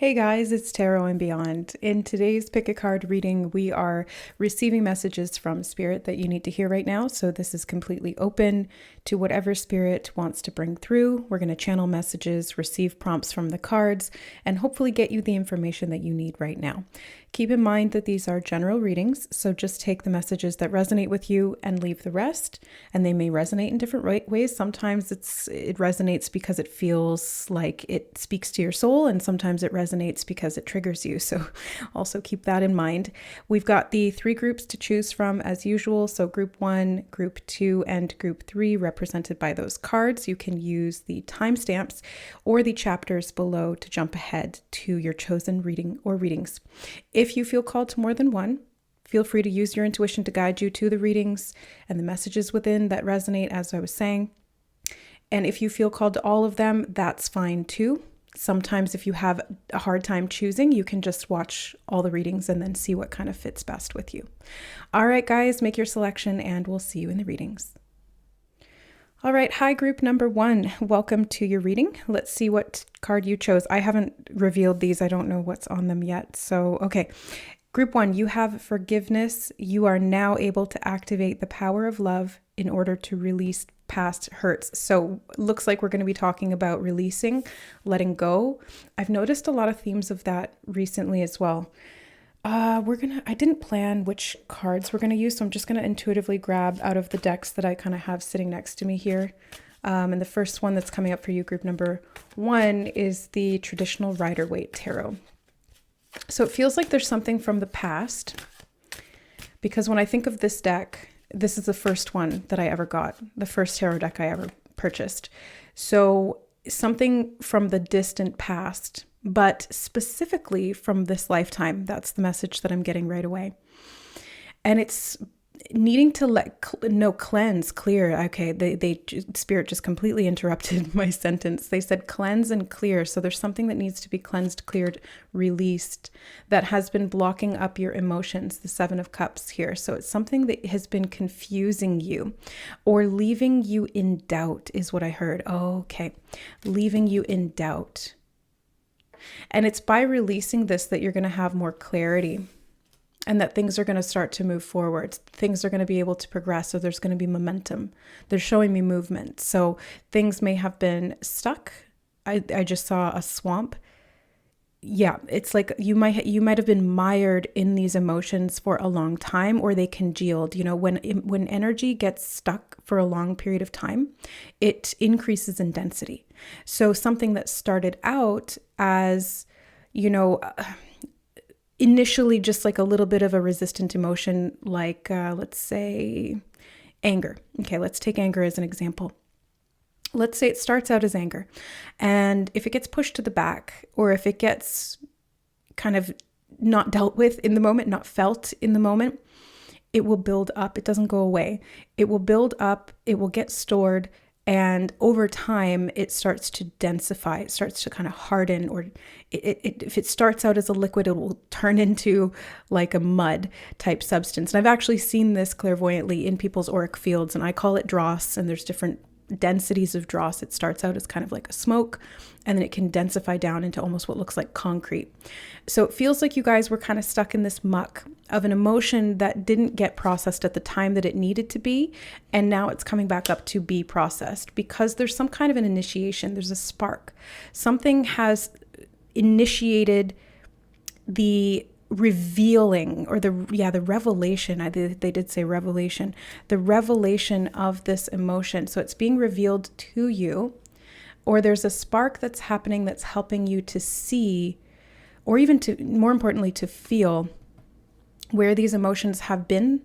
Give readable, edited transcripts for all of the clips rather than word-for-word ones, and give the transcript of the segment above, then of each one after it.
Hey guys, it's Tarot and Beyond. In today's Pick a Card reading, we are receiving messages from Spirit that you need to hear right now. So this is completely open to whatever Spirit wants to bring through. We're going to channel messages, receive prompts from the cards, and hopefully get you the information that you need right now. Keep in mind that these are general readings, so just take the messages that resonate with you and leave the rest. And they may resonate in different ways. Sometimes it resonates because it feels like it speaks to your soul, and sometimes it resonates because it triggers you. So also keep that in mind. We've got the 3 groups to choose from as usual. So group 1, group 2, and group 3 represented by those cards. You can use the timestamps or the chapters below to jump ahead to your chosen reading or readings. If you feel called to more than one, feel free to use your intuition to guide you to the readings and the messages within that resonate, as I was saying. And if you feel called to all of them, that's fine too. Sometimes if you have a hard time choosing, you can just watch all the readings and then see what kind of fits best with you. All right, guys, make your selection and we'll see you in the readings. All right, hi group number 1. Welcome to your reading. Let's see what card you chose. I haven't revealed these. I don't know what's on them yet. So, okay. Group 1, you have forgiveness. You are now able to activate the power of love in order to release past hurts. So looks like we're going to be talking about releasing, letting go. I've noticed a lot of themes of that recently as well. I didn't plan which cards we're going to use, so I'm just going to intuitively grab out of the decks that I kind of have sitting next to me here. And the first one that's coming up for you, group number 1, is the traditional Rider-Waite Tarot. So it feels like there's something from the past, because when I think of this deck, this is the first one that I ever got, the first tarot deck I ever purchased. So something from the distant past, but specifically from this lifetime. That's the message that I'm getting right away. And it's needing to cleanse, clear. Okay, Spirit just completely interrupted my sentence. They said cleanse and clear. So there's something that needs to be cleansed, cleared, released that has been blocking up your emotions, the 7 of Cups here. So it's something that has been confusing you or leaving you in doubt is what I heard. Oh, okay, leaving you in doubt. And it's by releasing this that you're going to have more clarity and that things are going to start to move forward. Things are going to be able to progress. So there's going to be momentum. They're showing me movement. So things may have been stuck. I just saw a swamp. Yeah, it's like you might have been mired in these emotions for a long time, or they congealed. You know, when energy gets stuck for a long period of time, it increases in density. So something that started out as, initially just like a little bit of a resistant emotion, like let's say anger. Okay, let's take anger as an example. Let's say it starts out as anger, and if it gets pushed to the back, or if it gets kind of not dealt with in the moment, not felt in the moment, it will build up. It doesn't go away. It will build up, it will get stored, and over time it starts to densify. It starts to kind of harden, or if it starts out as a liquid, it will turn into like a mud type substance. And I've actually seen this clairvoyantly in people's auric fields, and I call it dross, and there's different densities of dross. It starts out as kind of like a smoke, and then it can densify down into almost what looks like concrete. So it feels like you guys were kind of stuck in this muck of an emotion that didn't get processed at the time that it needed to be, and now it's coming back up to be processed because there's some kind of an initiation. There's a spark. Something has initiated the revealing, or the revelation. They did say revelation, the revelation of this emotion. So it's being revealed to you, or there's a spark that's happening that's helping you to see, or even to, more importantly, to feel where these emotions have been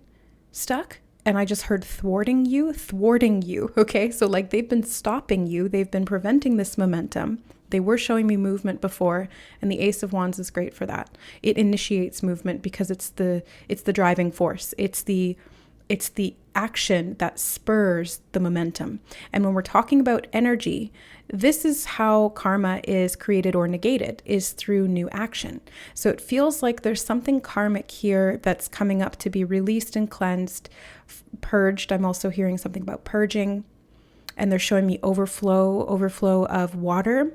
stuck. And I just heard thwarting you. Okay, so like they've been stopping you, they've been preventing this momentum. They were showing me movement before, and the Ace of Wands is great for that. It initiates movement because it's the driving force. It's the action that spurs the momentum. And when we're talking about energy, this is how karma is created or negated, is through new action. So it feels like there's something karmic here that's coming up to be released and cleansed, purged. I'm also hearing something about purging, and they're showing me overflow of water.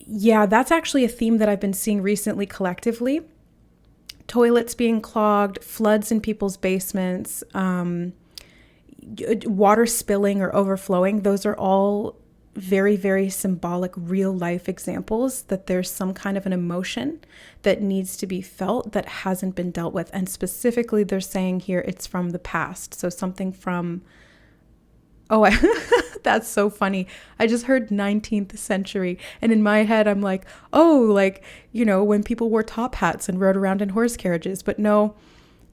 yeah, that's actually a theme that I've been seeing recently collectively. Toilets being clogged, floods in people's basements, water spilling or overflowing. Those are all very, very symbolic, real life examples that there's some kind of an emotion that needs to be felt that hasn't been dealt with. And specifically, they're saying here it's from the past. So something from, oh, that's so funny. I just heard 19th century. And in my head, I'm like, oh, like, when people wore top hats and rode around in horse carriages. But no,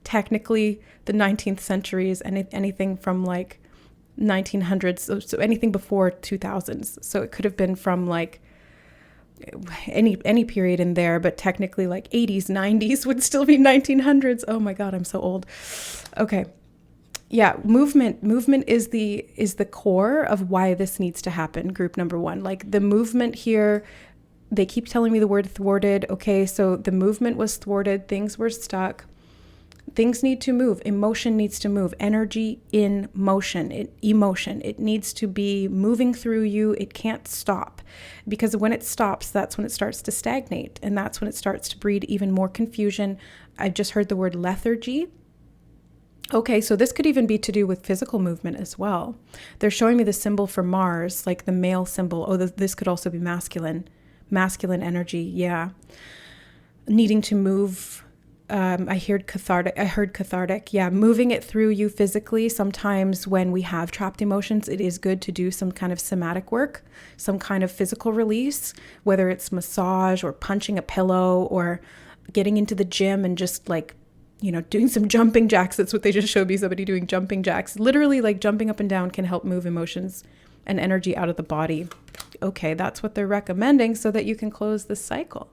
technically, the 19th century is anything from like 1900s, so anything before 2000s. So it could have been from like any period in there, but technically like 80s, 90s would still be 1900s. Oh my God, I'm so old. Okay. Yeah, movement is the core of why this needs to happen. Group number one, like the movement here, they keep telling me the word thwarted. Okay, so the movement was thwarted. Things were stuck. Things need to move. Emotion needs to move. Energy in motion. Emotion. It needs to be moving through you. It can't stop, because when it stops, that's when it starts to stagnate, and that's when it starts to breed even more confusion. I've just heard the word lethargy. Okay, so this could even be to do with physical movement as well. They're showing me the symbol for Mars, like the male symbol. Oh, this could also be masculine energy. Yeah, needing to move. I heard cathartic. Yeah, moving it through you physically. Sometimes when we have trapped emotions, it is good to do some kind of somatic work, some kind of physical release, whether it's massage or punching a pillow or getting into the gym and just like, doing some jumping jacks. That's what they just showed me, somebody doing jumping jacks. Literally, like jumping up and down can help move emotions and energy out of the body. Okay, that's what they're recommending so that you can close the cycle.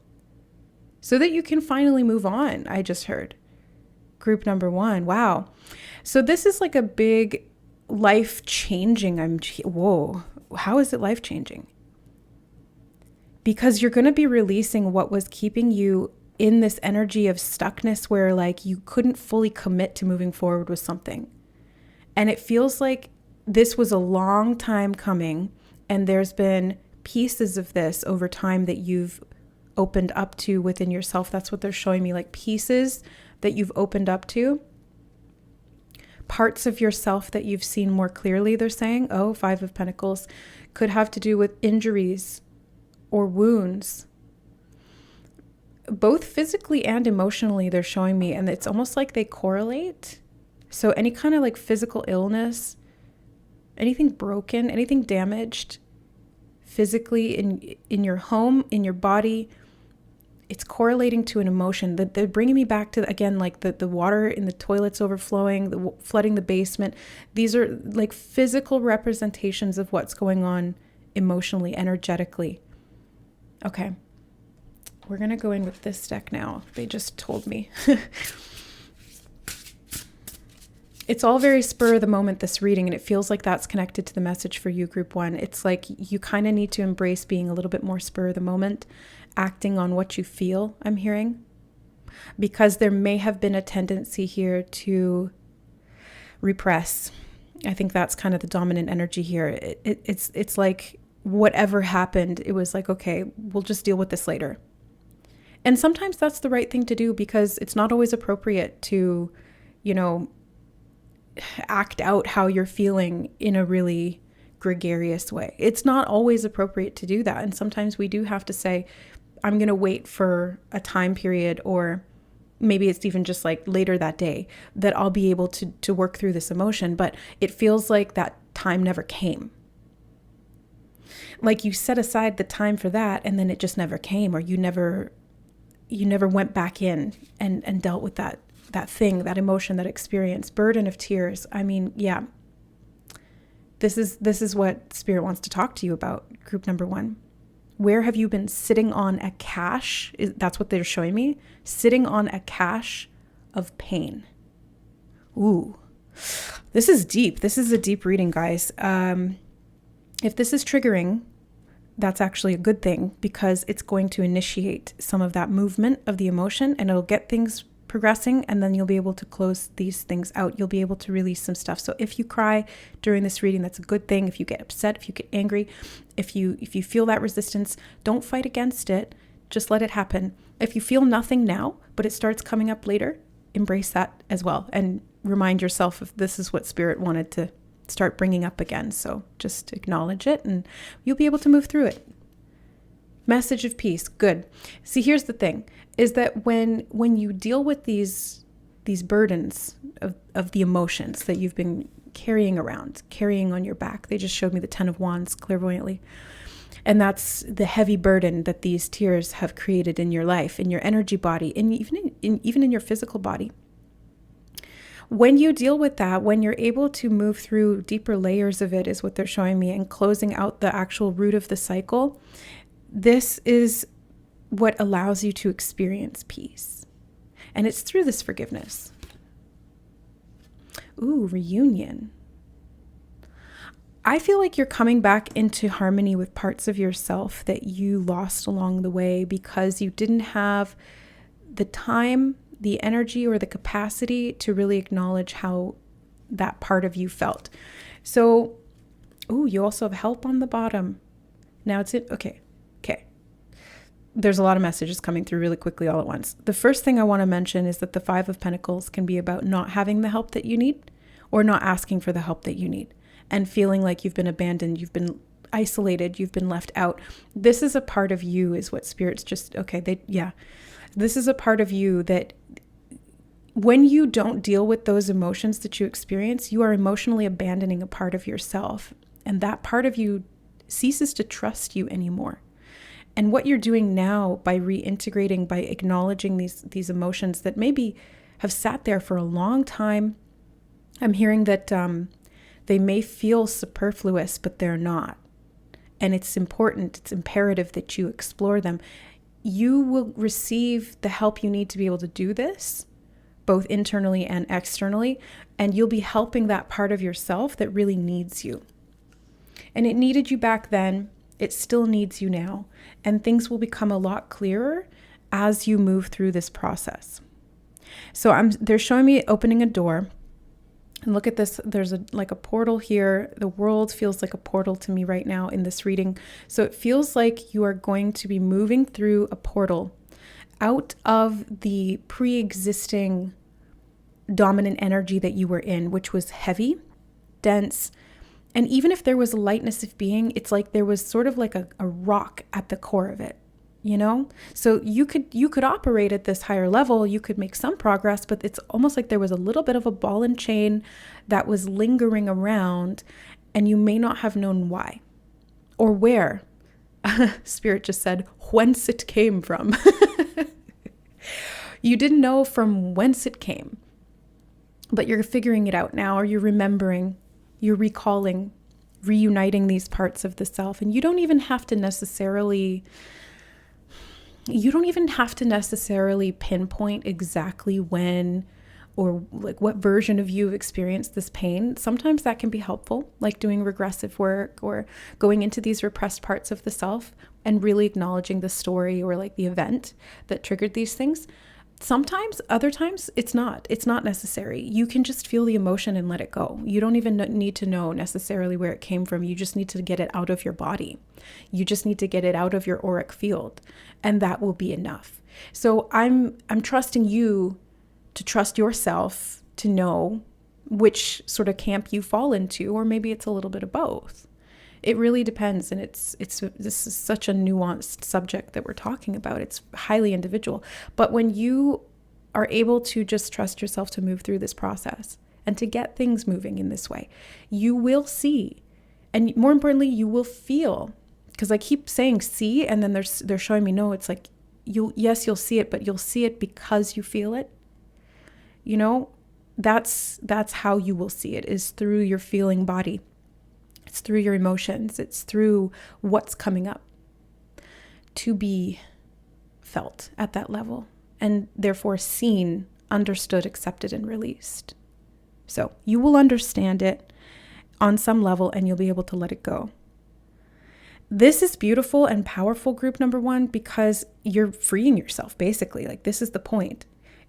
So that you can finally move on, I just heard. Group number one. Wow. So this is like a big life-changing. Whoa. How is it life-changing? Because you're going to be releasing what was keeping you in this energy of stuckness where like you couldn't fully commit to moving forward with something. And it feels like this was a long time coming, and there's been pieces of this over time that you've opened up to within yourself. That's what they're showing me, like pieces that you've opened up to, parts of yourself that you've seen more clearly. They're saying, oh, 5 of Pentacles could have to do with injuries or wounds, both physically and emotionally, they're showing me. And it's almost like they correlate. So any kind of like physical illness, anything broken, anything damaged physically in your home, in your body, it's correlating to an emotion. That they're bringing me back to, again, like the water in the toilets overflowing, the flooding the basement. These are like physical representations of what's going on emotionally, energetically. Okay. We're going to go in with this deck now. They just told me. It's all very spur of the moment, this reading, and it feels like that's connected to the message for you, Group 1. It's like you kind of need to embrace being a little bit more spur of the moment, acting on what you feel, I'm hearing. Because there may have been a tendency here to repress. I think that's kind of the dominant energy here. It's like whatever happened, it was like, okay, we'll just deal with this later. And sometimes that's the right thing to do, because it's not always appropriate to, act out how you're feeling in a really gregarious way. It's not always appropriate to do that. And sometimes we do have to say, I'm going to wait for a time period, or maybe it's even just like later that day, that I'll be able to work through this emotion. But it feels like that time never came. Like you set aside the time for that, and then it just never came, or you never went back in and dealt with that thing, that emotion, that experience, burden of tears. I mean, yeah, this is what Spirit wants to talk to you about, Group number 1. Where have you been sitting on a cache? That's what they're showing me. Sitting on a cache of pain. Ooh, this is deep. This is a deep reading, guys. If this is triggering, that's actually a good thing, because it's going to initiate some of that movement of the emotion, and it'll get things progressing, and then you'll be able to close these things out. You'll be able to release some stuff. So if you cry during this reading, that's a good thing. If you get upset, if you get angry, if you feel that resistance, don't fight against it. Just let it happen. If you feel nothing now, but it starts coming up later, embrace that as well. And remind yourself if this is what Spirit wanted to start bringing up again. So just acknowledge it and you'll be able to move through it. Message of peace. Good. See, here's the thing, is that when you deal with these burdens of the emotions that you've been carrying on your back, they just showed me the 10 of Wands clairvoyantly. And that's the heavy burden that these tears have created in your life, in your energy body, and even in your physical body. When you deal with that, when you're able to move through deeper layers of it, is what they're showing me, and closing out the actual root of the cycle, this is what allows you to experience peace. And it's through this forgiveness. Ooh, reunion. I feel like you're coming back into harmony with parts of yourself that you lost along the way because you didn't have the time, the energy, or the capacity to really acknowledge how that part of you felt. So, you also have help on the bottom. Now it's it. Okay. There's a lot of messages coming through really quickly all at once. The first thing I want to mention is that the 5 of Pentacles can be about not having the help that you need or not asking for the help that you need and feeling like you've been abandoned, you've been isolated, you've been left out. This is a part of you, is what Spirit's just, this is a part of you that when you don't deal with those emotions that you experience, you are emotionally abandoning a part of yourself. And that part of you ceases to trust you anymore. And what you're doing now by reintegrating, by acknowledging these emotions that maybe have sat there for a long time, I'm hearing that they may feel superfluous, but they're not. And it's important, it's imperative that you explore them. You will receive the help you need to be able to do this, both internally and externally, and you'll be helping that part of yourself that really needs you. And it needed you back then. It still needs you now, and things will become a lot clearer as you move through this process. So they're showing me opening a door, and look at this. There's like a portal here. The world feels like a portal to me right now in this reading. So it feels like you are going to be moving through a portal out of the pre-existing dominant energy that you were in, which was heavy, dense. And even if there was a lightness of being, it's like there was sort of like a rock at the core of it, you know? So you could operate at this higher level, you could make some progress, but it's almost like there was a little bit of a ball and chain that was lingering around, and you may not have known why or where. Spirit just said, whence it came from. You didn't know from whence it came, but you're figuring it out now, or you're remembering. You're recalling, reuniting these parts of the self. And you don't even have to necessarily pinpoint exactly when or like what version of you experienced this pain. Sometimes that can be helpful, like doing regressive work or going into these repressed parts of the self and really acknowledging the story or like the event that triggered these things. Sometimes, other times, it's not necessary. You can just feel the emotion and let it go. You don't even need to know necessarily where it came from. You just need to get it out of your body. You just need to get it out of your auric field, and that will be enough. So I'm trusting you to trust yourself to know which sort of camp you fall into, or maybe it's a little bit of both. It really depends, and this is such a nuanced subject that we're talking about. It's highly individual. But when you are able to just trust yourself to move through this process and to get things moving in this way, you will see, and more importantly, you will feel. Because I keep saying see, and then they're showing me no. It's like you'll see it, but you'll see it because you feel it. You know, that's how you will see it, is through your feeling body. It's through your emotions. It's through what's coming up to be felt at that level, and therefore seen, understood, accepted, and released. So you will understand it on some level, and you'll be able to let it go. This is beautiful and powerful, group number 1, because you're freeing yourself, basically. Like, this is the point.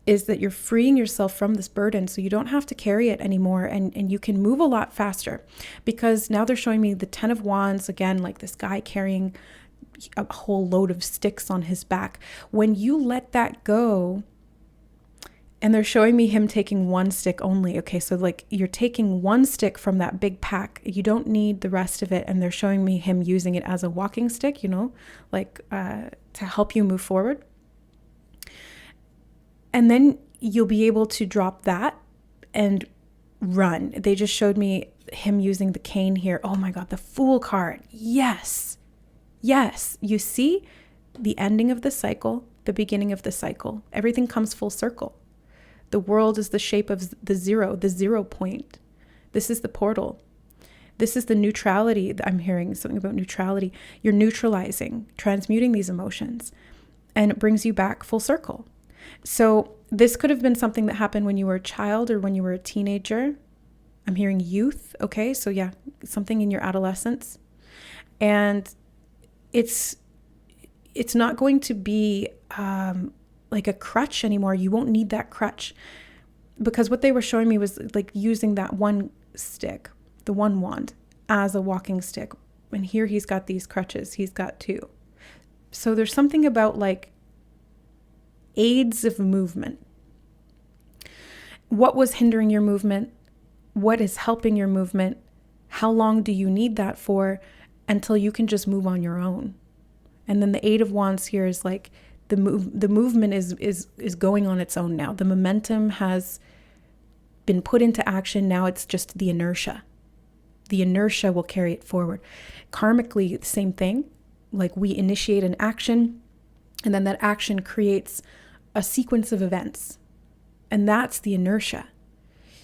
is that you're freeing yourself from this burden so you don't have to carry it anymore, and you can move a lot faster. Because now they're showing me the 10 of Wands, again, like this guy carrying a whole load of sticks on his back. When you let that go, and they're showing me him taking one stick only. Okay, so like you're taking one stick from that big pack. You don't need the rest of it. And they're showing me him using it as a walking stick, like to help you move forward. And then you'll be able to drop that and run. They just showed me him using the cane here. Oh my God, the Fool card. Yes. Yes. You see the ending of the cycle, the beginning of the cycle. Everything comes full circle. The world is the shape of the 0 point. This is the portal. This is the neutrality. I'm hearing something about neutrality. You're neutralizing, transmuting these emotions, and it brings you back full circle. So this could have been something that happened when you were a child or when you were a teenager. I'm hearing youth. Okay, so yeah, something in your adolescence. And it's not going to be like a crutch anymore. You won't need that crutch, because what they were showing me was like using that one stick, the one wand, as a walking stick. And here he's got these crutches. He's got 2. So there's something about like aids of movement. What was hindering your movement? What is helping your movement? How long do you need that for until you can just move on your own? And then the 8 of Wands here is like the movement is going on its own now. The momentum has been put into action. Now it's just the inertia. The inertia will carry it forward. Karmically, the same thing. Like we initiate an action, and then that action creates a sequence of events. And that's the inertia.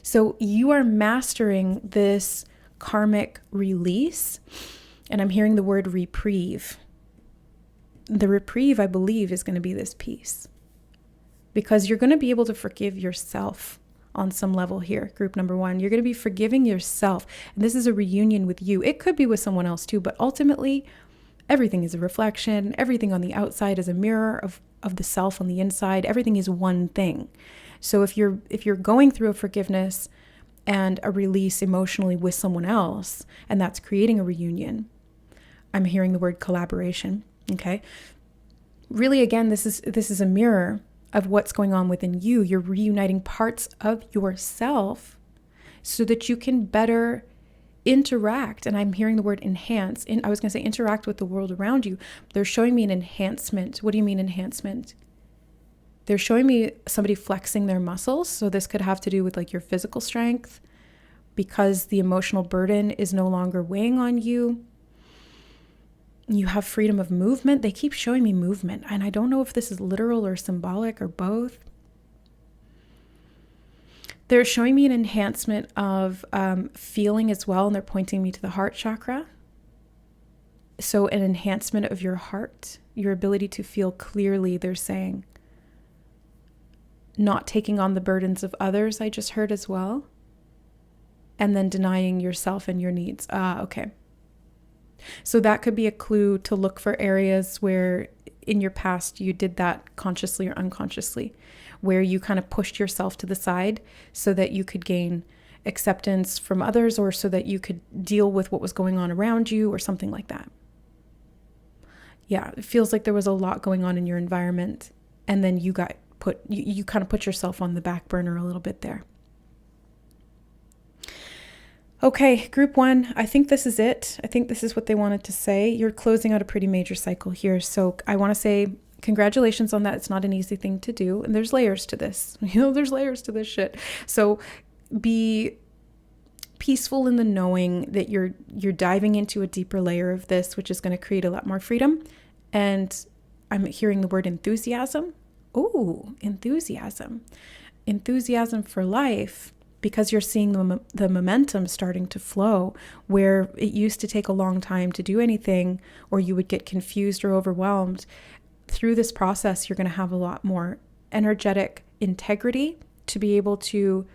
So you are mastering this karmic release. And I'm hearing the word reprieve. The reprieve, I believe, is going to be this peace, because you're going to be able to forgive yourself on some level here. Group number 1, you're going to be forgiving yourself. And this is a reunion with you. It could be with someone else too, but ultimately everything is a reflection. Everything on the outside is a mirror of the self on the inside. Everything is one thing. So if you're going through a forgiveness and a release emotionally with someone else, and that's creating a reunion, I'm hearing the word collaboration. Okay. Really, again, this is a mirror of what's going on within you. You're reuniting parts of yourself so that you can better interact. And I'm hearing the word enhance. I was going to say interact with the world around you. They're showing me an enhancement. What do you mean enhancement? They're showing me somebody flexing their muscles. So this could have to do with like your physical strength, because the emotional burden is no longer weighing on you. You have freedom of movement. They keep showing me movement, and I don't know if this is literal or symbolic or both. They're showing me an enhancement of feeling as well, and they're pointing me to the heart chakra. So an enhancement of your heart, your ability to feel clearly, they're saying. Not taking on the burdens of others, I just heard as well. And then denying yourself and your needs. Okay. So that could be a clue to look for areas where in your past you did that consciously or unconsciously, where you kind of pushed yourself to the side so that you could gain acceptance from others, or so that you could deal with what was going on around you or something like that. Yeah, it feels like there was a lot going on in your environment, and then you kind of put yourself on the back burner a little bit there. Okay, group 1, I think this is it. I think this is what they wanted to say. You're closing out a pretty major cycle here. So I want to say congratulations on that. It's not an easy thing to do. And there's layers to this. There's layers to this shit. So be peaceful in the knowing that you're diving into a deeper layer of this, which is going to create a lot more freedom. And I'm hearing the word enthusiasm. Ooh, enthusiasm. Enthusiasm for life. Because you're seeing the momentum starting to flow, where it used to take a long time to do anything, or you would get confused or overwhelmed. Through this process, you're going to have a lot more energetic integrity to be able to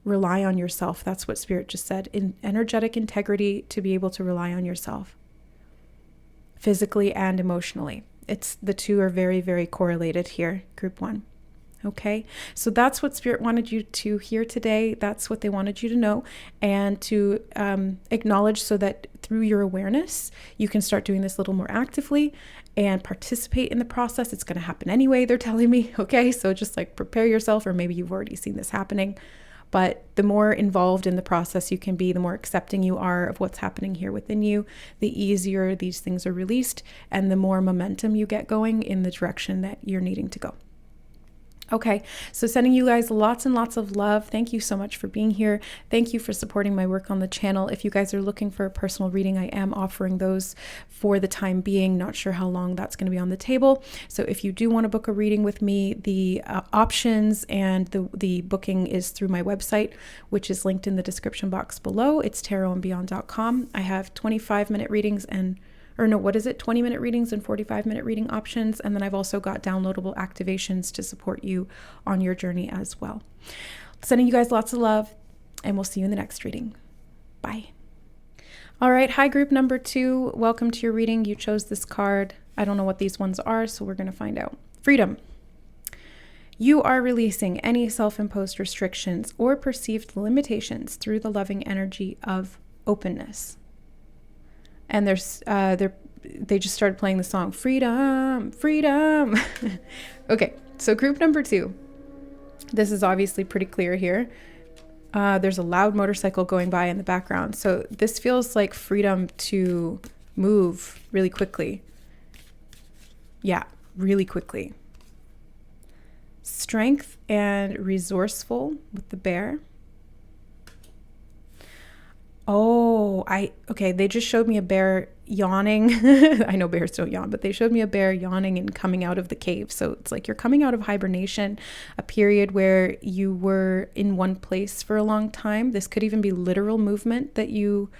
rely on yourself. That's what Spirit just said. Energetic integrity to be able to rely on yourself, physically and emotionally. The two are very, very correlated here, group 1. Okay, so that's what Spirit wanted you to hear today. That's what they wanted you to know and to acknowledge, so that through your awareness, you can start doing this a little more actively and participate in the process. It's going to happen anyway, they're telling me. Okay, so just like prepare yourself, or maybe you've already seen this happening. But the more involved in the process you can be, the more accepting you are of what's happening here within you, the easier these things are released, and the more momentum you get going in the direction that you're needing to go. Okay, so sending you guys lots and lots of love. Thank you so much for being here. Thank you for supporting my work on the channel. If you guys are looking for a personal reading, I am offering those for the time being. Not sure how long that's going to be on the table. So if you do want to book a reading with me, the options and the booking is through my website, which is linked in the description box below. It's tarotandbeyond.com. I have 25-minute readings and 20-minute readings and 45-minute reading options. And then I've also got downloadable activations to support you on your journey as well. Sending you guys lots of love, and we'll see you in the next reading. Bye. All right. Hi, group number 2. Welcome to your reading. You chose this card. I don't know what these ones are, so we're going to find out. Freedom. You are releasing any self-imposed restrictions or perceived limitations through the loving energy of openness. And they just started playing the song, Freedom, Freedom. Okay, so group number 2. This is obviously pretty clear here. There's a loud motorcycle going by in the background. So this feels like freedom to move really quickly. Yeah, really quickly. Strength and resourceful with the bear. Oh, okay, they just showed me a bear yawning. I know bears don't yawn, but they showed me a bear yawning and coming out of the cave. So it's like you're coming out of hibernation, a period where you were in one place for a long time. This could even be literal movement that you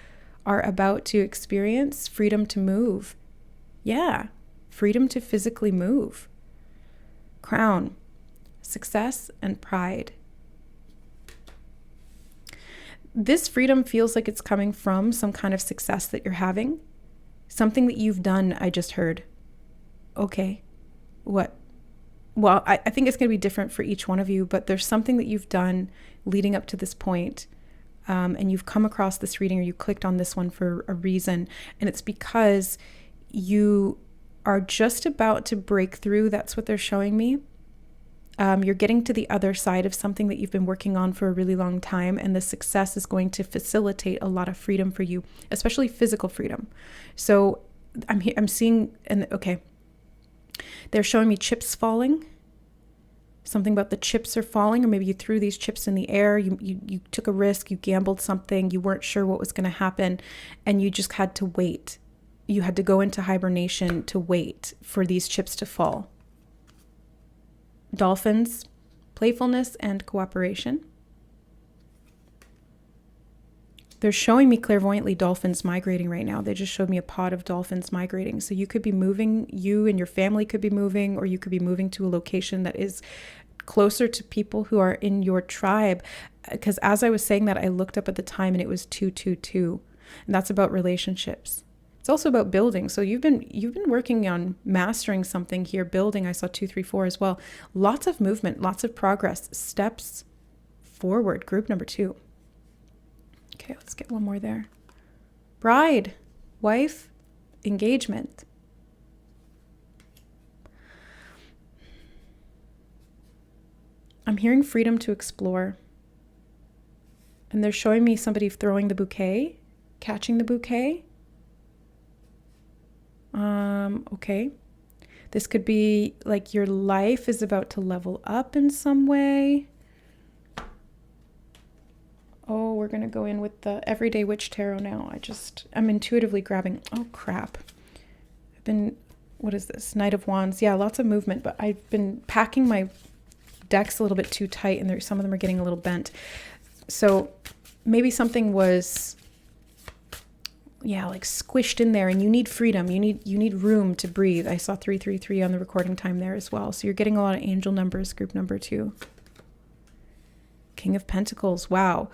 are about to experience. Freedom to move. Yeah, freedom to physically move. Crown, success and pride. This freedom feels like it's coming from some kind of success that you're having. Something that you've done, I just heard. Okay, what? Well, I think it's going to be different for each one of you, but there's something that you've done leading up to this point, and you've come across this reading, or you clicked on this one for a reason, and it's because you are just about to break through. That's what they're showing me. You're getting to the other side of something that you've been working on for a really long time, and the success is going to facilitate a lot of freedom for you, especially physical freedom. So I'm seeing, and okay, they're showing me chips falling. Something about the chips are falling, or maybe you threw these chips in the air. You took a risk, you gambled something, you weren't sure what was going to happen, and you just had to wait. You had to go into hibernation to wait for these chips to fall. Dolphins, playfulness and cooperation. They're showing me clairvoyantly dolphins migrating right now. They just showed me a pod of dolphins migrating. So you could be moving, you and your family could be moving, or you could be moving to a location that is closer to people who are in your tribe. Because as I was saying that, I looked up at the time and it was 222. And that's about relationships. It's also about building. So you've been working on mastering something here, building. I saw 234 as well. Lots of movement, lots of progress, steps forward. Group number 2. Okay, let's get one more there. Bride, wife, engagement. I'm hearing freedom to explore. And they're showing me somebody throwing the bouquet, catching the bouquet. Okay. This could be like your life is about to level up in some way. Oh, we're going to go in with the Everyday Witch Tarot now. I'm intuitively grabbing, oh crap. What is this? Knight of Wands. Yeah, lots of movement, but I've been packing my decks a little bit too tight, and some of them are getting a little bent. So maybe something was, like squished in there, and you need freedom. You need room to breathe. I saw 333 on the recording time there as well. So you're getting a lot of angel numbers, group number 2. King of Pentacles. Wow.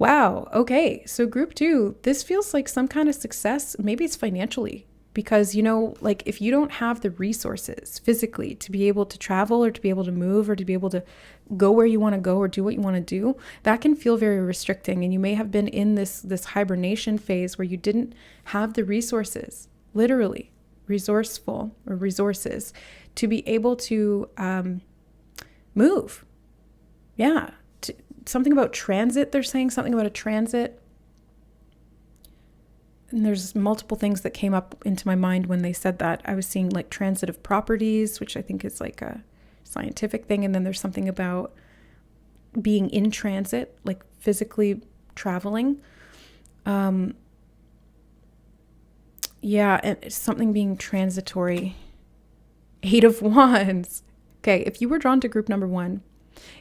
Okay. So group 2, this feels like some kind of success. Maybe it's financially. Because, like if you don't have the resources physically to be able to travel or to be able to move or to be able to go where you want to go or do what you want to do, that can feel very restricting. And you may have been in this hibernation phase where you didn't have the resources, literally resourceful or resources, to be able to move. Yeah. Something about transit. They're saying something about a transit. And there's multiple things that came up into my mind when they said that. I was seeing like transitive properties, which I think is like a scientific thing. And then there's something about being in transit, like physically traveling. Yeah, and it's something being transitory. 8 of Wands. Okay, if you were drawn to group number 1,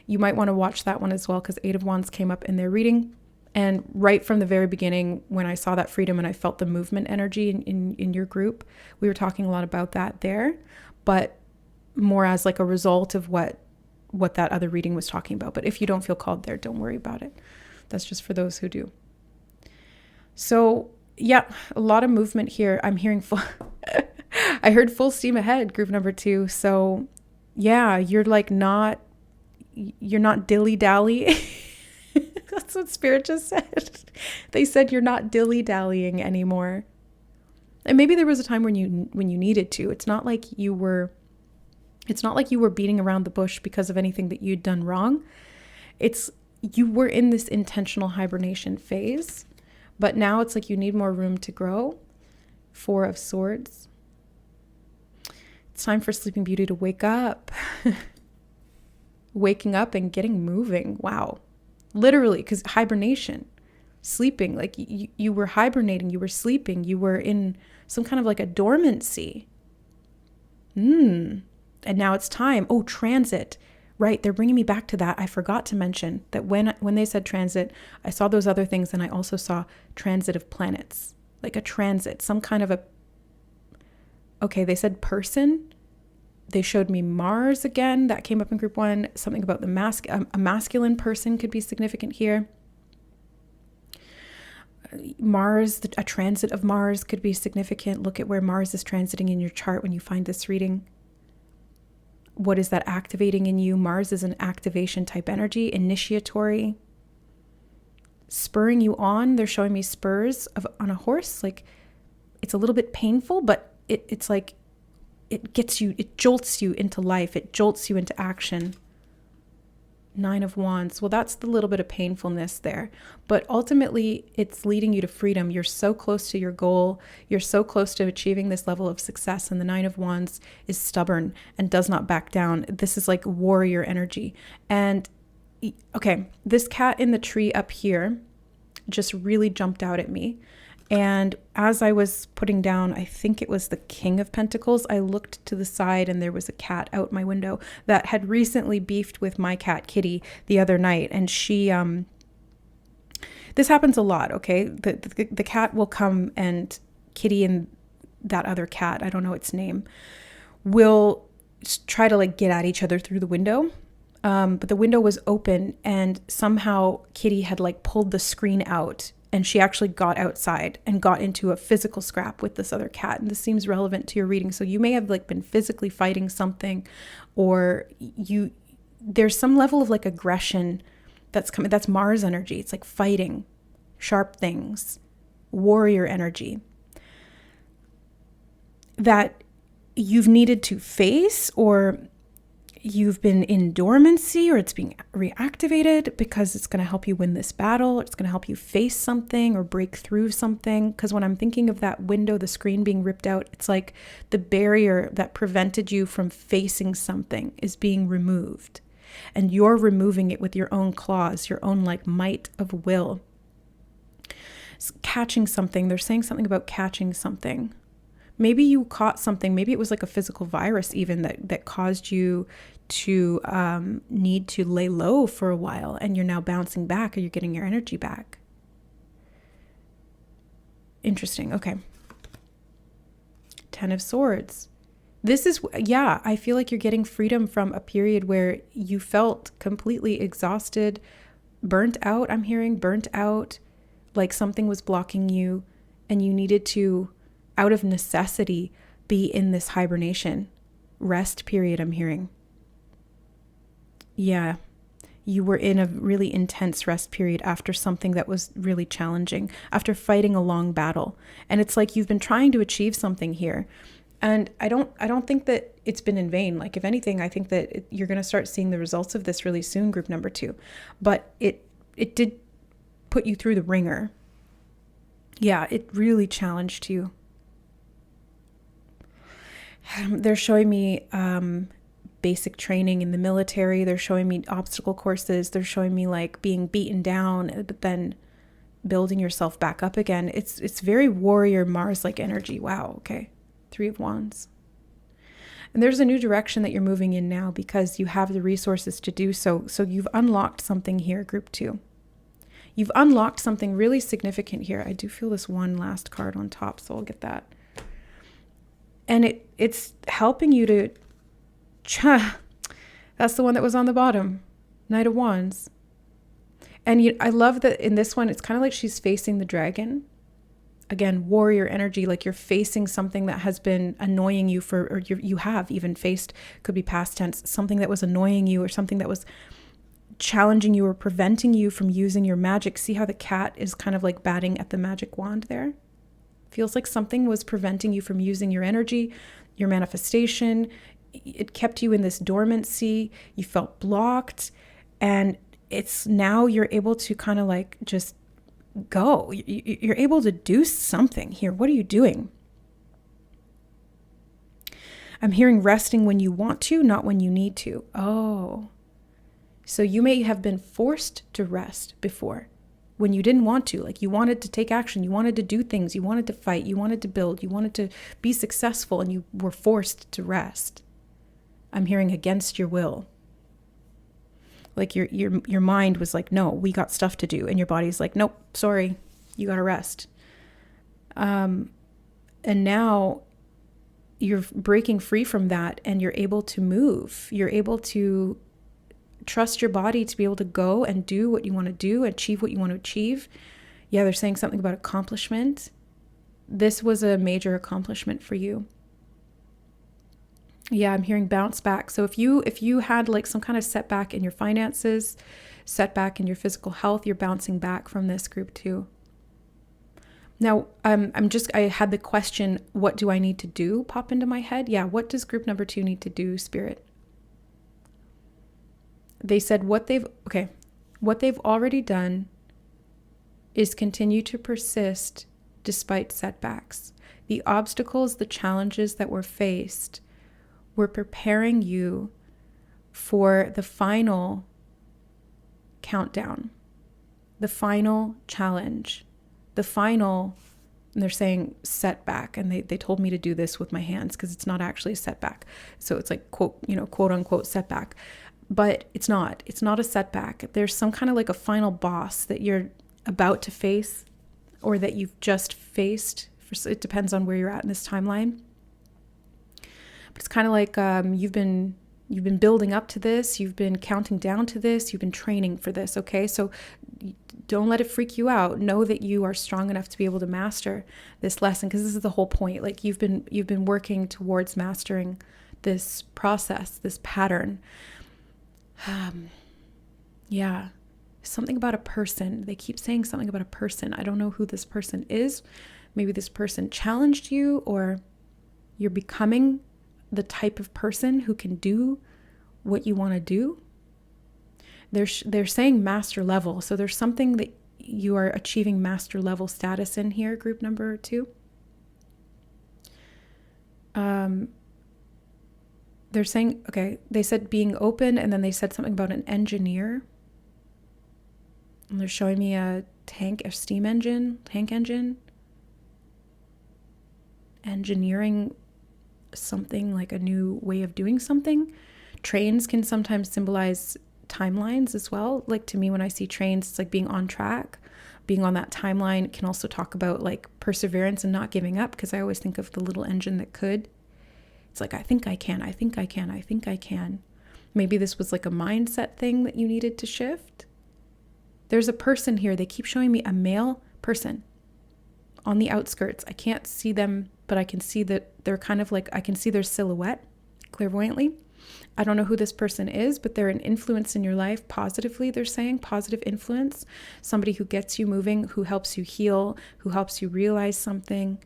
you might want to watch that one as well, because 8 of Wands came up in their reading. And right from the very beginning, when I saw that freedom and I felt the movement energy in your group, we were talking a lot about that there, but more as like a result of what that other reading was talking about. But if you don't feel called there, don't worry about it. That's just for those who do. So yeah, a lot of movement here. I'm hearing I heard full steam ahead, group number 2. So yeah, you're not dilly-dally. That's what Spirit just said. They said you're not dilly-dallying anymore. And maybe there was a time when you needed to. It's not like you were beating around the bush because of anything that you'd done wrong. You were in this intentional hibernation phase, but now it's like you need more room to grow. 4 of Swords. It's time for Sleeping Beauty to wake up. Waking up and getting moving. Wow. Literally, because hibernation, sleeping, like you were hibernating, you were sleeping, you were in some kind of like a dormancy. And now it's time. Oh, transit. Right. They're bringing me back to that. I forgot to mention that when they said transit, I saw those other things. And I also saw transit of planets, like a transit, some kind of okay, they said person. They showed me Mars again. That came up in group 1. Something about a masculine person could be significant here. Mars, a transit of Mars could be significant. Look at where Mars is transiting in your chart when you find this reading. What is that activating in you? Mars is an activation type energy, initiatory, spurring you on. They're showing me spurs on a horse. Like it's a little bit painful, but it's like, it jolts you into life. It jolts you into action. 9 of Wands. Well, that's the little bit of painfulness there. But ultimately, it's leading you to freedom. You're so close to your goal. You're so close to achieving this level of success. And the 9 of Wands is stubborn and does not back down. This is like warrior energy. And okay, this cat in the tree up here just really jumped out at me. And as I was putting down, I think it was the King of Pentacles, I looked to the side and there was a cat out my window that had recently beefed with my cat Kitty the other night. And she, this happens a lot, okay? The cat will come, and Kitty and that other cat, I don't know its name, will try to like get at each other through the window. But the window was open and somehow Kitty had like pulled the screen out. And she actually got outside and got into a physical scrap with this other cat. And this seems relevant to your reading. So you may have like been physically fighting something, or there's some level of like aggression that's coming. That's Mars energy. It's like fighting, sharp things, warrior energy that you've needed to face, or you've been in dormancy, or it's being reactivated because it's going to help you win this battle. It's going to help you face something or break through something. Because when I'm thinking of that window, the screen being ripped out, it's like the barrier that prevented you from facing something is being removed. And you're removing it with your own claws, your own like might of will. It's catching something. They're saying something about catching something. Maybe you caught something. Maybe it was like a physical virus even that caused you to need to lay low for a while, and you're now bouncing back, or you're getting your energy back. Interesting. Okay. 10 of Swords. This is, yeah, I feel like you're getting freedom from a period where you felt completely exhausted, burnt out. I'm hearing burnt out, like something was blocking you and you needed to out of necessity, be in this hibernation rest period, I'm hearing. Yeah, you were in a really intense rest period after something that was really challenging, after fighting a long battle. And it's like you've been trying to achieve something here. And I don't think that it's been in vain. Like, if anything, I think that you're going to start seeing the results of this really soon, group number 2. But it did put you through the ringer. Yeah, it really challenged you. They're showing me basic training in the military. They're showing me obstacle courses. They're showing me like being beaten down, but then building yourself back up again. It's very warrior Mars-like energy. Wow. Okay. 3 of Wands. And there's a new direction that you're moving in now because you have the resources to do so. So you've unlocked something here, group 2. You've unlocked something really significant here. I do feel this one last card on top, so I'll get that. And it's helping you to... That's the one that was on the bottom. Knight of Wands. And I love that in this one, it's kind of like she's facing the dragon. Again, warrior energy, like you're facing something that has been annoying you or you have even faced, could be past tense, something that was annoying you or something that was challenging you or preventing you from using your magic. See how the cat is kind of like batting at the magic wand there? Feels like something was preventing you from using your energy, your manifestation. It kept you in this dormancy. You felt blocked. And it's now you're able to kind of like just go. You're able to do something here. What are you doing? I'm hearing resting when you want to, not when you need to. Oh. So you may have been forced to rest before when you didn't want to. Like you wanted to take action. You wanted to do things. You wanted to fight. You wanted to build. You wanted to be successful and you were forced to rest. I'm hearing against your will. Like your mind was like, no, we got stuff to do. And your body's like, nope, sorry, you got to rest. And now you're breaking free from that and you're able to move. You're able to trust your body to be able to go and do what you want to do, achieve what you want to achieve. Yeah, they're saying something about accomplishment. This was a major accomplishment for you. Yeah, I'm hearing bounce back. So if you had like some kind of setback in your finances, setback in your physical health, you're bouncing back from this, group 2. Now, I had the question, what do I need to do pop into my head? Yeah, what does group number 2 need to do, Spirit? They said what they've already done is continue to persist despite setbacks. The obstacles, the challenges that were faced were preparing you for the final countdown, the final challenge, the final, and they're saying setback. And they told me to do this with my hands because it's not actually a setback. So it's like quote unquote setback. But it's not a setback. There's some kind of like a final boss that you're about to face or that you've just faced. It depends on where you're at in this timeline. But it's kind of like you've been building up to this. You've been counting down to this. You've been training for this. Okay, so don't let it freak you out. Know that you are strong enough to be able to master this lesson, because this is the whole point. Like you've been working towards mastering this process, this pattern. Yeah, something about a person. They keep saying something about a person. I don't know who this person is. Maybe this person challenged you, or you're becoming the type of person who can do what you want to do. They're saying master level. So there's something that you are achieving master level status in here, group number 2. They're saying, okay, they said being open, and then they said something about an engineer. And they're showing me a tank engine. Engineering something, like a new way of doing something. Trains can sometimes symbolize timelines as well. Like to me, when I see trains, it's like being on track. Being on that timeline can also talk about like perseverance and not giving up, because I always think of the little engine that could. It's like, I think I can. Maybe this was like a mindset thing that you needed to shift. There's a person here. They keep showing me a male person on the outskirts. I can't see them but I can see that they're kind of like, I can see their silhouette clairvoyantly. I don't know who this person is, but they're an influence in your life positively, they're saying, positive influence. Somebody who gets you moving, who helps you heal, who helps you realize something.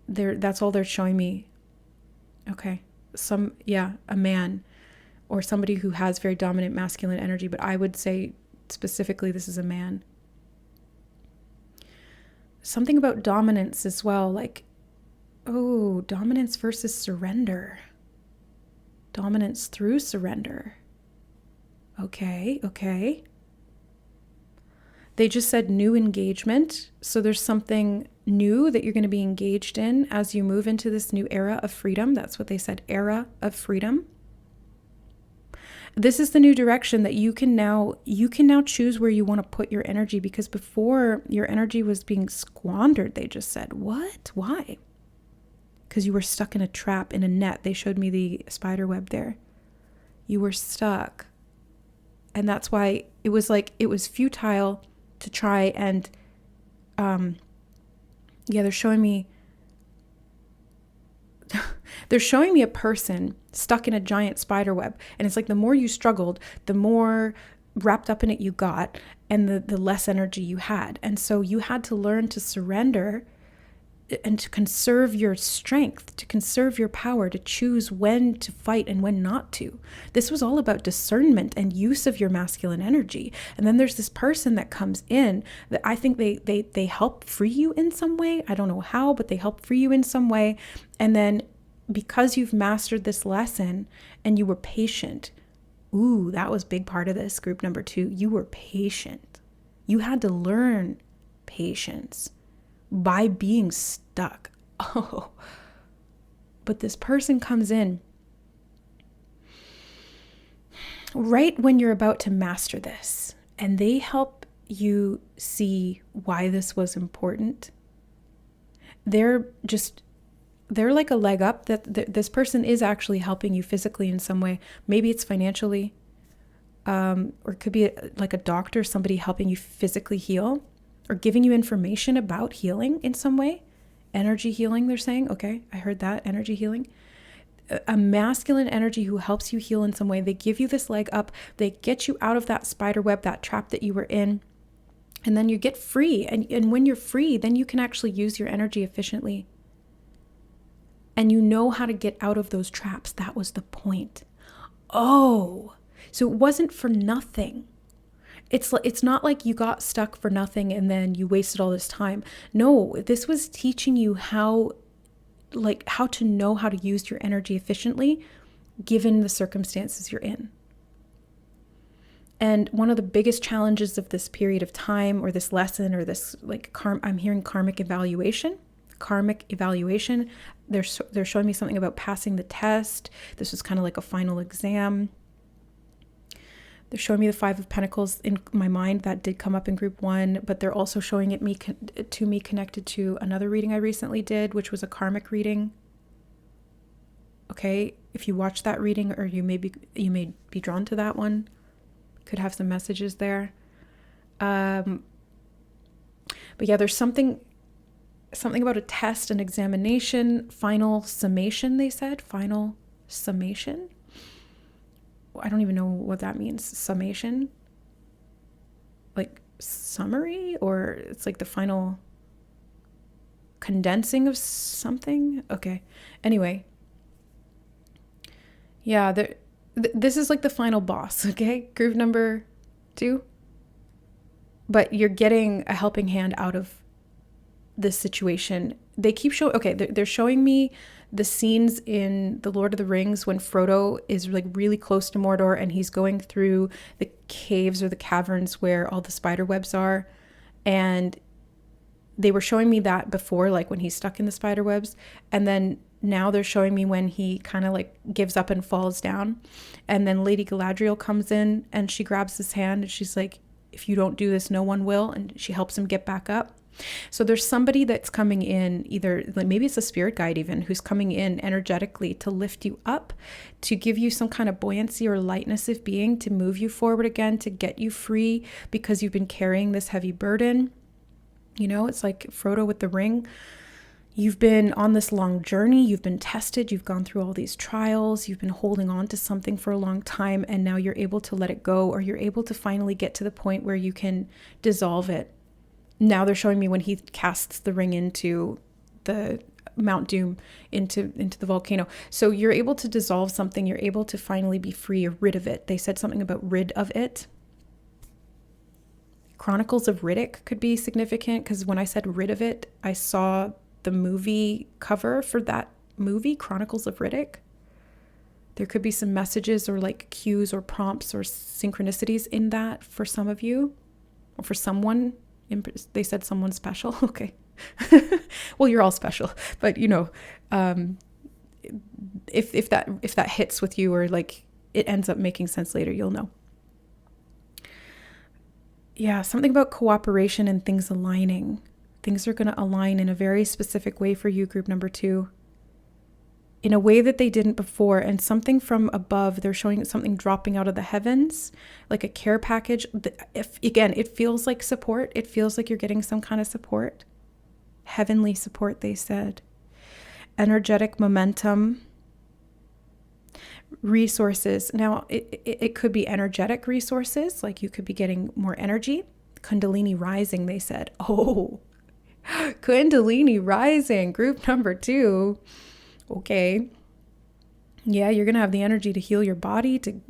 That's all they're showing me. Okay. A man or somebody who has very dominant masculine energy, but I would say specifically this is a man. Something about dominance as well, like, oh, dominance versus surrender. Dominance through surrender. Okay. They just said new engagement. So there's something new that you're going to be engaged in as you move into this new era of freedom. That's what they said, era of freedom. This is the new direction that you can now choose where you want to put your energy, because before your energy was being squandered. They just said, what? Why? Because you were stuck in a trap, in a net. They showed me the spider web there. You were stuck. And that's why it was futile to try and, they're showing me a person stuck in a giant spider web. And it's like the more you struggled, the more wrapped up in it you got, and the less energy you had. And so you had to learn to surrender and to conserve your strength, to conserve your power, to choose when to fight and when not to. This was all about discernment and use of your masculine energy. And then there's this person that comes in that I think they help free you in some way. I don't know how, but they help free you in some way. And then because you've mastered this lesson and you were patient, that was a big part of this, group number 2. You were patient. You had to learn patience by being stuck. Oh, but this person comes in right when you're about to master this, and they help you see why this was important. They're like a leg up, that this person is actually helping you physically in some way. Maybe it's financially, or it could be like a doctor, somebody helping you physically heal, or giving you information about healing in some way. Energy healing, they're saying. Okay, I heard that, energy healing. A masculine energy who helps you heal in some way. They give you this leg up. They get you out of that spider web, that trap that you were in. And then you get free. And when you're free, then you can actually use your energy efficiently. And you know how to get out of those traps. That was the point. Oh, so it wasn't for nothing. It's not like you got stuck for nothing and then you wasted all this time. No, this was teaching you how to know how to use your energy efficiently given the circumstances you're in. And one of the biggest challenges of this period of time, or this lesson, or this I'm hearing karmic evaluation. They're showing me something about passing the test. This was kind of like a final exam. They're showing me the 5 of Pentacles in my mind. That did come up in group 1, but they're also showing it to me connected to another reading I recently did, which was a karmic reading. Okay, if you watch that reading, or you may be drawn to that one, could have some messages there. But yeah, there's something about a test, an examination, final summation. They said final summation. I don't even know what that means. Summation? Like summary? Or it's like the final condensing of something? Okay. Anyway. Yeah, this is like the final boss, okay? Group number 2. But you're getting a helping hand out of this situation. They keep showing, okay, they're showing me the scenes in The Lord of the Rings when Frodo is like really close to Mordor and he's going through the caves or the caverns where all the spider webs are. And they were showing me that before, like when he's stuck in the spider webs. And then now they're showing me when he kind of like gives up and falls down. And then Lady Galadriel comes in and she grabs his hand and she's like, if you don't do this, no one will. And she helps him get back up. So there's somebody that's coming in, either maybe it's a spirit guide even, who's coming in energetically to lift you up, to give you some kind of buoyancy or lightness of being, to move you forward again, to get you free because you've been carrying this heavy burden. You know, it's like Frodo with the ring. You've been on this long journey, you've been tested, you've gone through all these trials, you've been holding on to something for a long time, and now you're able to let it go, or you're able to finally get to the point where you can dissolve it. Now they're showing me when he casts the ring into the Mount Doom, into the volcano. So you're able to dissolve something, you're able to finally be free or rid of it. They said something about rid of it. Chronicles of Riddick could be significant, because when I said rid of it, I saw the movie cover for that movie, Chronicles of Riddick. There could be some messages or like cues or prompts or synchronicities in that for some of you, or for someone. They said someone special. Okay. Well, you're all special, but you know, if that hits with you, or like it ends up making sense later, you'll know. Yeah, something about cooperation and things aligning. Things are going to align in a very specific way for you, group number 2, in a way that they didn't before. And something from above, they're showing something dropping out of the heavens, like a care package. If again, it feels like support. It feels like you're getting some kind of support. Heavenly support, they said. Energetic momentum. Resources. Now, it could be energetic resources, like you could be getting more energy. Kundalini rising, they said. Oh, Kundalini rising, group number 2. Okay. Yeah, you're going to have the energy to heal your body, to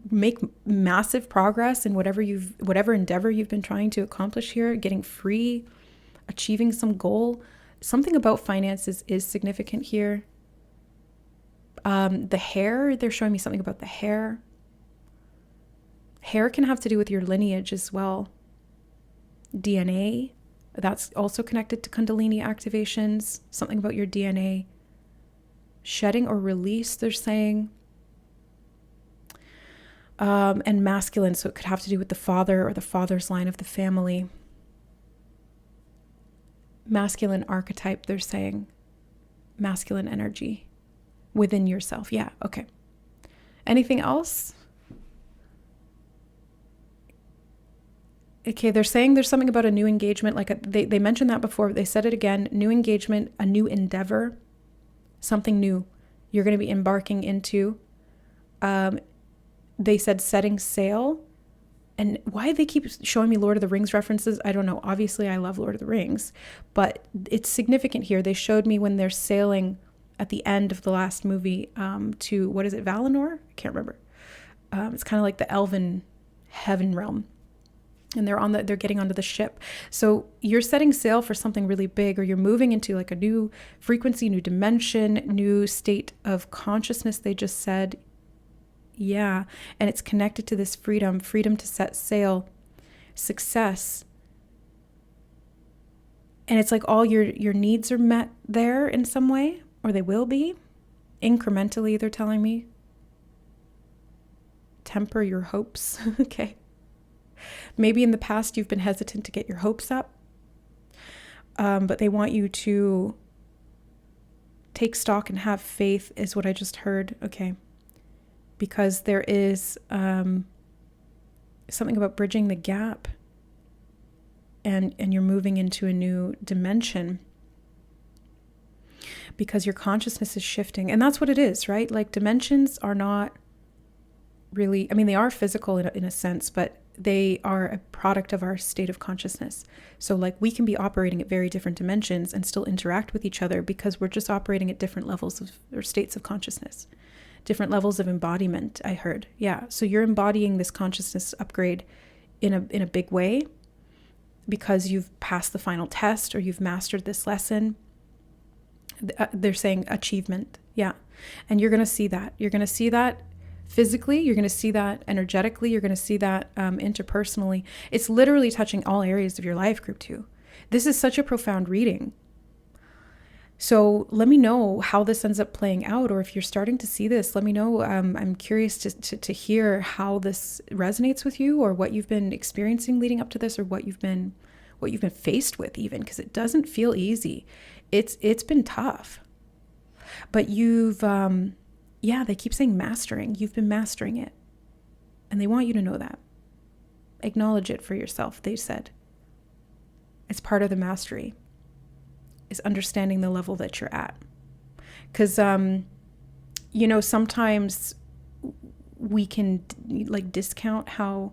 make massive progress in whatever endeavor you've been trying to accomplish here, getting free, achieving some goal. Something about finances is significant here. The hair, they're showing me something about the hair. Hair can have to do with your lineage as well. DNA, that's also connected to Kundalini activations. Something about your DNA. Shedding or release, they're saying. And masculine, so it could have to do with the father or the father's line of the family. Masculine archetype, they're saying. Masculine energy within yourself. Yeah, okay. Anything else? Okay, they're saying there's something about a new engagement. Like they mentioned that before. They said it again. New engagement, a new endeavor, something new you're going to be embarking into. They said setting sail. And why they keep showing me Lord of the Rings references, I don't know. Obviously, I love Lord of the Rings. But it's significant here. They showed me when they're sailing at the end of the last movie to, what is it, Valinor? I can't remember. It's kind of like the elven heaven realm. And they're getting onto the ship. So you're setting sail for something really big, or you're moving into like a new frequency, new dimension, new state of consciousness, they just said. Yeah. And it's connected to this freedom to set sail, success. And it's like all your needs are met there in some way, or they will be. Incrementally, they're telling me. Temper your hopes. Okay. Maybe in the past you've been hesitant to get your hopes up, but they want you to take stock and have faith, is what I just heard. Okay. Because there is something about bridging the gap, and you're moving into a new dimension because your consciousness is shifting. And that's what it is, right? Like dimensions are not really, I mean, they are physical in a sense, but they are a product of our state of consciousness. So like we can be operating at very different dimensions and still interact with each other because we're just operating at different levels of, or states of consciousness, different levels of embodiment, I heard. Yeah. So you're embodying this consciousness upgrade in a big way because you've passed the final test or you've mastered this lesson. They're saying achievement. Yeah. And you're going to see that. You're going to see that physically, you're going to see that energetically, you're going to see that interpersonally. It's literally touching all areas of your life, group 2. This is such a profound reading. So let me know how this ends up playing out, or if you're starting to see this, let me know. I'm curious to hear how this resonates with you, or what you've been experiencing leading up to this, or what you've been faced with even, because it doesn't feel easy. It's been tough. But you've yeah, they keep saying mastering. You've been mastering it. And they want you to know that. Acknowledge it for yourself, they said. It's part of the mastery. is understanding the level that you're at. Because, sometimes we can like discount how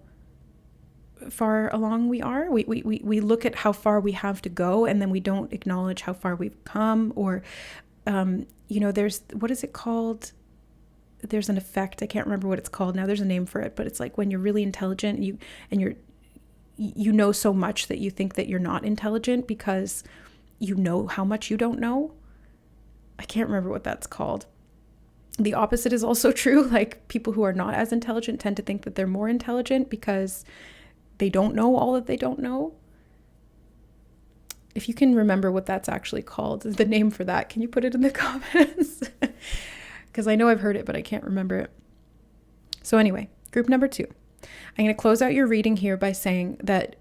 far along we are. We look at how far we have to go, and then we don't acknowledge how far we've come. Or, there's, what is it called? There's an effect. I can't remember what it's called now. There's a name for it, but it's like when you're really intelligent, you know so much that you think that you're not intelligent because you know how much you don't know. I can't remember what that's called. The opposite is also true. Like, people who are not as intelligent tend to think that they're more intelligent because they don't know all that they don't know. If you can remember what that's actually called, the name for that, can you put it in the comments? Because I know I've heard it, but I can't remember it. So anyway, group number 2. I'm going to close out your reading here by saying that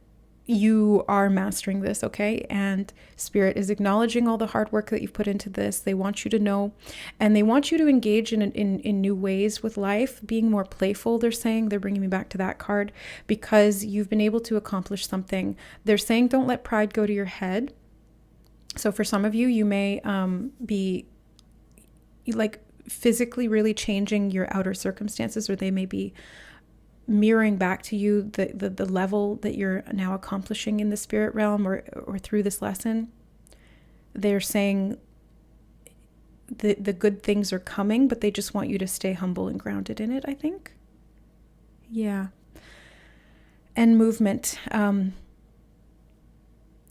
you are mastering this, okay? And Spirit is acknowledging all the hard work that you've put into this. They want you to know, and they want you to engage in new ways with life, being more playful, they're saying. They're bringing me back to that card because you've been able to accomplish something. They're saying don't let pride go to your head. So for some of you, you may be like physically really changing your outer circumstances, or they may be mirroring back to you the level that you're now accomplishing in the spirit realm or through this lesson. They're saying the good things are coming, but they just want you to stay humble and grounded in it, I think. Yeah. And movement.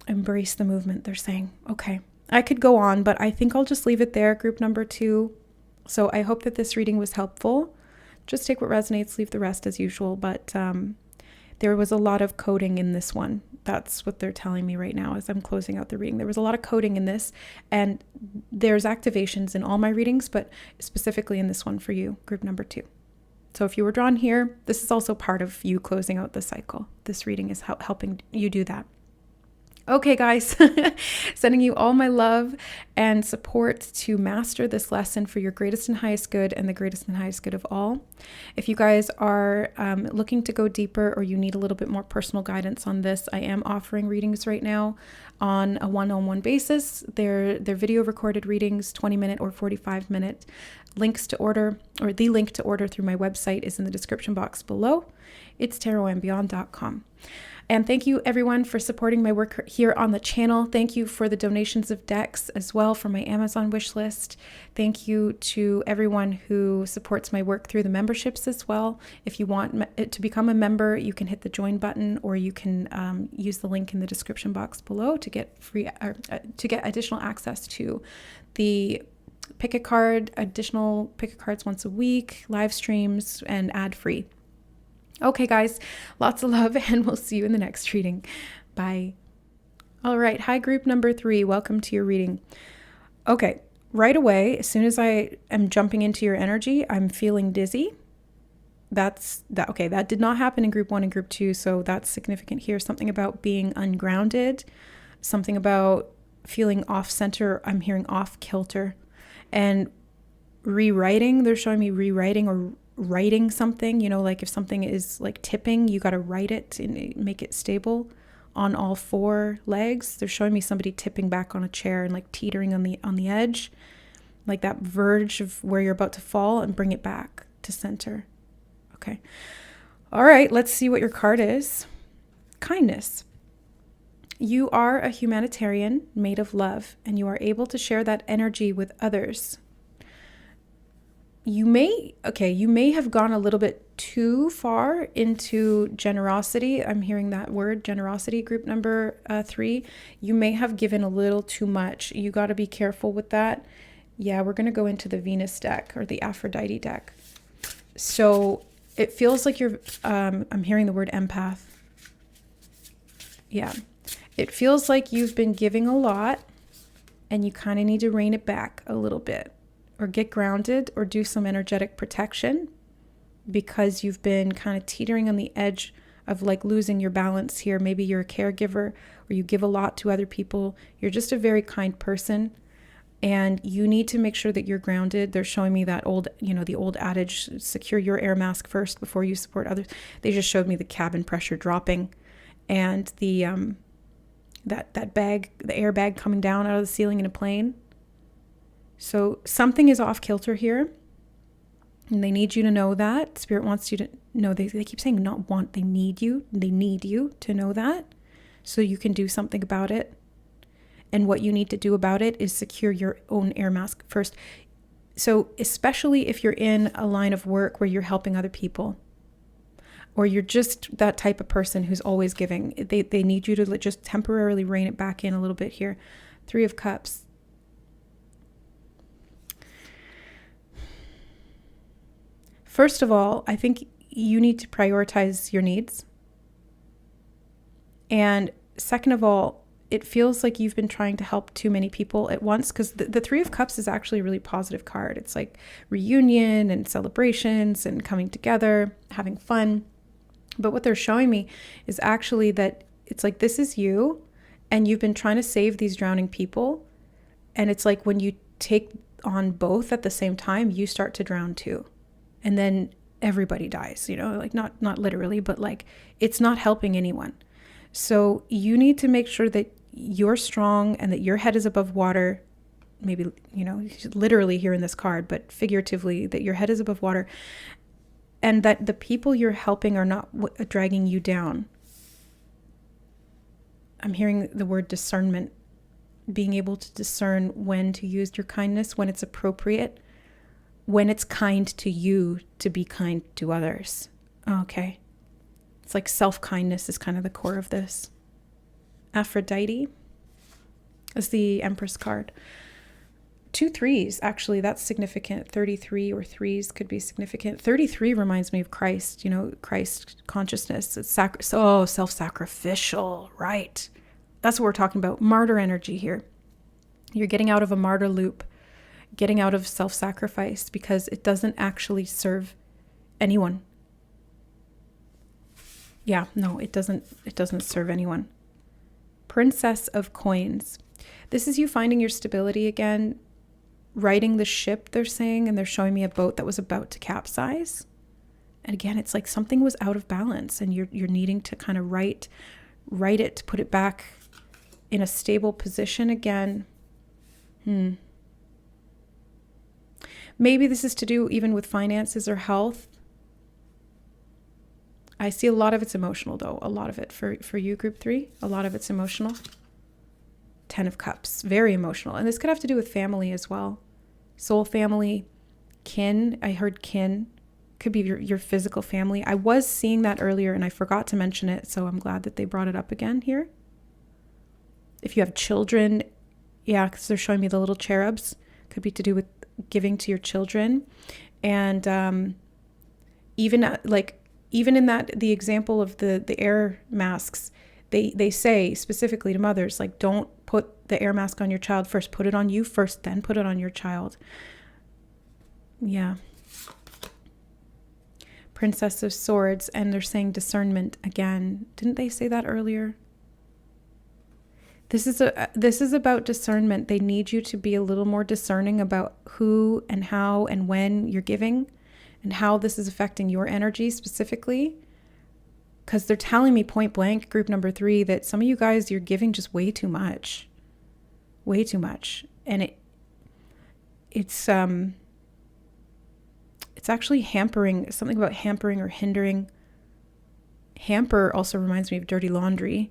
Embrace the movement, they're saying. Okay. I could go on, but I think I'll just leave it there, group number 2. So I hope that this reading was helpful. Just take what resonates, leave the rest as usual. But there was a lot of coding in this one. That's what they're telling me right now as I'm closing out the reading. There was a lot of coding in this, and there's activations in all my readings, but specifically in this one for you, group number 2. So if you were drawn here, this is also part of you closing out the cycle. This reading is helping you do that. Okay, guys, sending you all my love and support to master this lesson for your greatest and highest good and the greatest and highest good of all. If you guys are looking to go deeper, or you need a little bit more personal guidance on this, I am offering readings right now on a one-on-one basis. They're video recorded readings, 20-minute or 45-minute. Links to order, or the link to order through my website, is in the description box below. It's tarotandbeyond.com. And thank you everyone for supporting my work here on the channel. Thank you for the donations of decks as well for my Amazon wish list. Thank you to everyone who supports my work through the memberships as well. If you want to become a member, you can hit the join button, or you can use the link in the description box below to get additional access to the pick a card, additional pick a cards once a week, live streams, and ad free. Okay, guys, lots of love, and we'll see you in the next reading. Bye. All right. Hi, group number 3. Welcome to your reading. Okay. Right away, as soon as I am jumping into your energy, I'm feeling dizzy. Okay. That did not happen in group 1 and group 2. So that's significant here. Something about being ungrounded, something about feeling off center. I'm hearing off kilter, and rewriting. They're showing me rewriting or writing something, like if something is like tipping, you got to write it and make it stable on all 4 legs. They're showing me somebody tipping back on a chair and like teetering on the edge, like that verge of where you're about to fall, and bring it back to center. Okay. All right. Let's see what your card is. Kindness. You are a humanitarian made of love, and you are able to share that energy with others. You may have gone a little bit too far into generosity. I'm hearing that word, generosity, group number 3. You may have given a little too much. You got to be careful with that. Yeah, we're going to go into the Venus deck, or the Aphrodite deck. So it feels like you're, I'm hearing the word empath. Yeah, it feels like you've been giving a lot, and you kind of need to rein it back a little bit, or get grounded, or do some energetic protection, because you've been kind of teetering on the edge of like losing your balance here. Maybe you're a caregiver, or you give a lot to other people. You're just a very kind person, and you need to make sure that you're grounded. They're showing me that the old adage, secure your air mask first before you support others. They just showed me the cabin pressure dropping, and the that bag, the airbag coming down out of the ceiling in a plane. So something is off kilter here. And they need you to know that. Spirit wants you to know. They keep saying not want, they need you. They need you to know that so you can do something about it. And what you need to do about it is secure your own air mask first. So especially if you're in a line of work where you're helping other people, or you're just that type of person who's always giving, they need you to just temporarily rein it back in a little bit here. 3 of Cups. First of all, I think you need to prioritize your needs. And second of all, it feels like you've been trying to help too many people at once, because the 3 of Cups is actually a really positive card. It's like reunion and celebrations and coming together, having fun. But what they're showing me is actually that it's like, this is you and you've been trying to save these drowning people. And it's like when you take on both at the same time, you start to drown too. And then everybody dies, like not literally, but like it's not helping anyone. So you need to make sure that you're strong and that your head is above water. Maybe, literally here in this card, but figuratively that your head is above water, and that the people you're helping are not dragging you down. I'm hearing the word discernment, being able to discern when to use your kindness, when it's appropriate, when it's kind to you to be kind to others. Okay. It's like self-kindness is kind of the core of this. Aphrodite is the Empress card. 2 3s, actually, that's significant. 33 or 3s could be significant. 33 reminds me of Christ, Christ consciousness. It's self-sacrificial, right? That's what we're talking about. Martyr energy here. You're getting out of a martyr loop, getting out of self-sacrifice because it doesn't actually serve anyone. Yeah, no, it doesn't serve anyone. Princess of Coins. This is you finding your stability again, righting the ship, they're saying, and they're showing me a boat that was about to capsize. And again, it's like something was out of balance and you're needing to kind of right it, to put it back in a stable position again. Maybe this is to do even with finances or health. I see a lot of it's emotional though. A lot of it for you, group 3, a lot of it's emotional. 10 of Cups, very emotional. And this could have to do with family as well. Soul family, kin. I heard kin. Could be your physical family. I was seeing that earlier and I forgot to mention it. So I'm glad that they brought it up again here. If you have children, yeah, because they're showing me the little cherubs. Could be to do with giving to your children. And even in that, the example of the air masks, they say specifically to mothers, like, don't put the air mask on your child first. Put it on you first, then put it on your child. Yeah. Princess of Swords, and they're saying discernment again. Didn't they say that earlier? This is about discernment. They need you to be a little more discerning about who and how and when you're giving and how this is affecting your energy specifically. Because they're telling me point blank, group number 3, that some of you guys, you're giving just way too much. Way too much. And it's actually hampering, something about hampering or hindering. Hamper also reminds me of dirty laundry.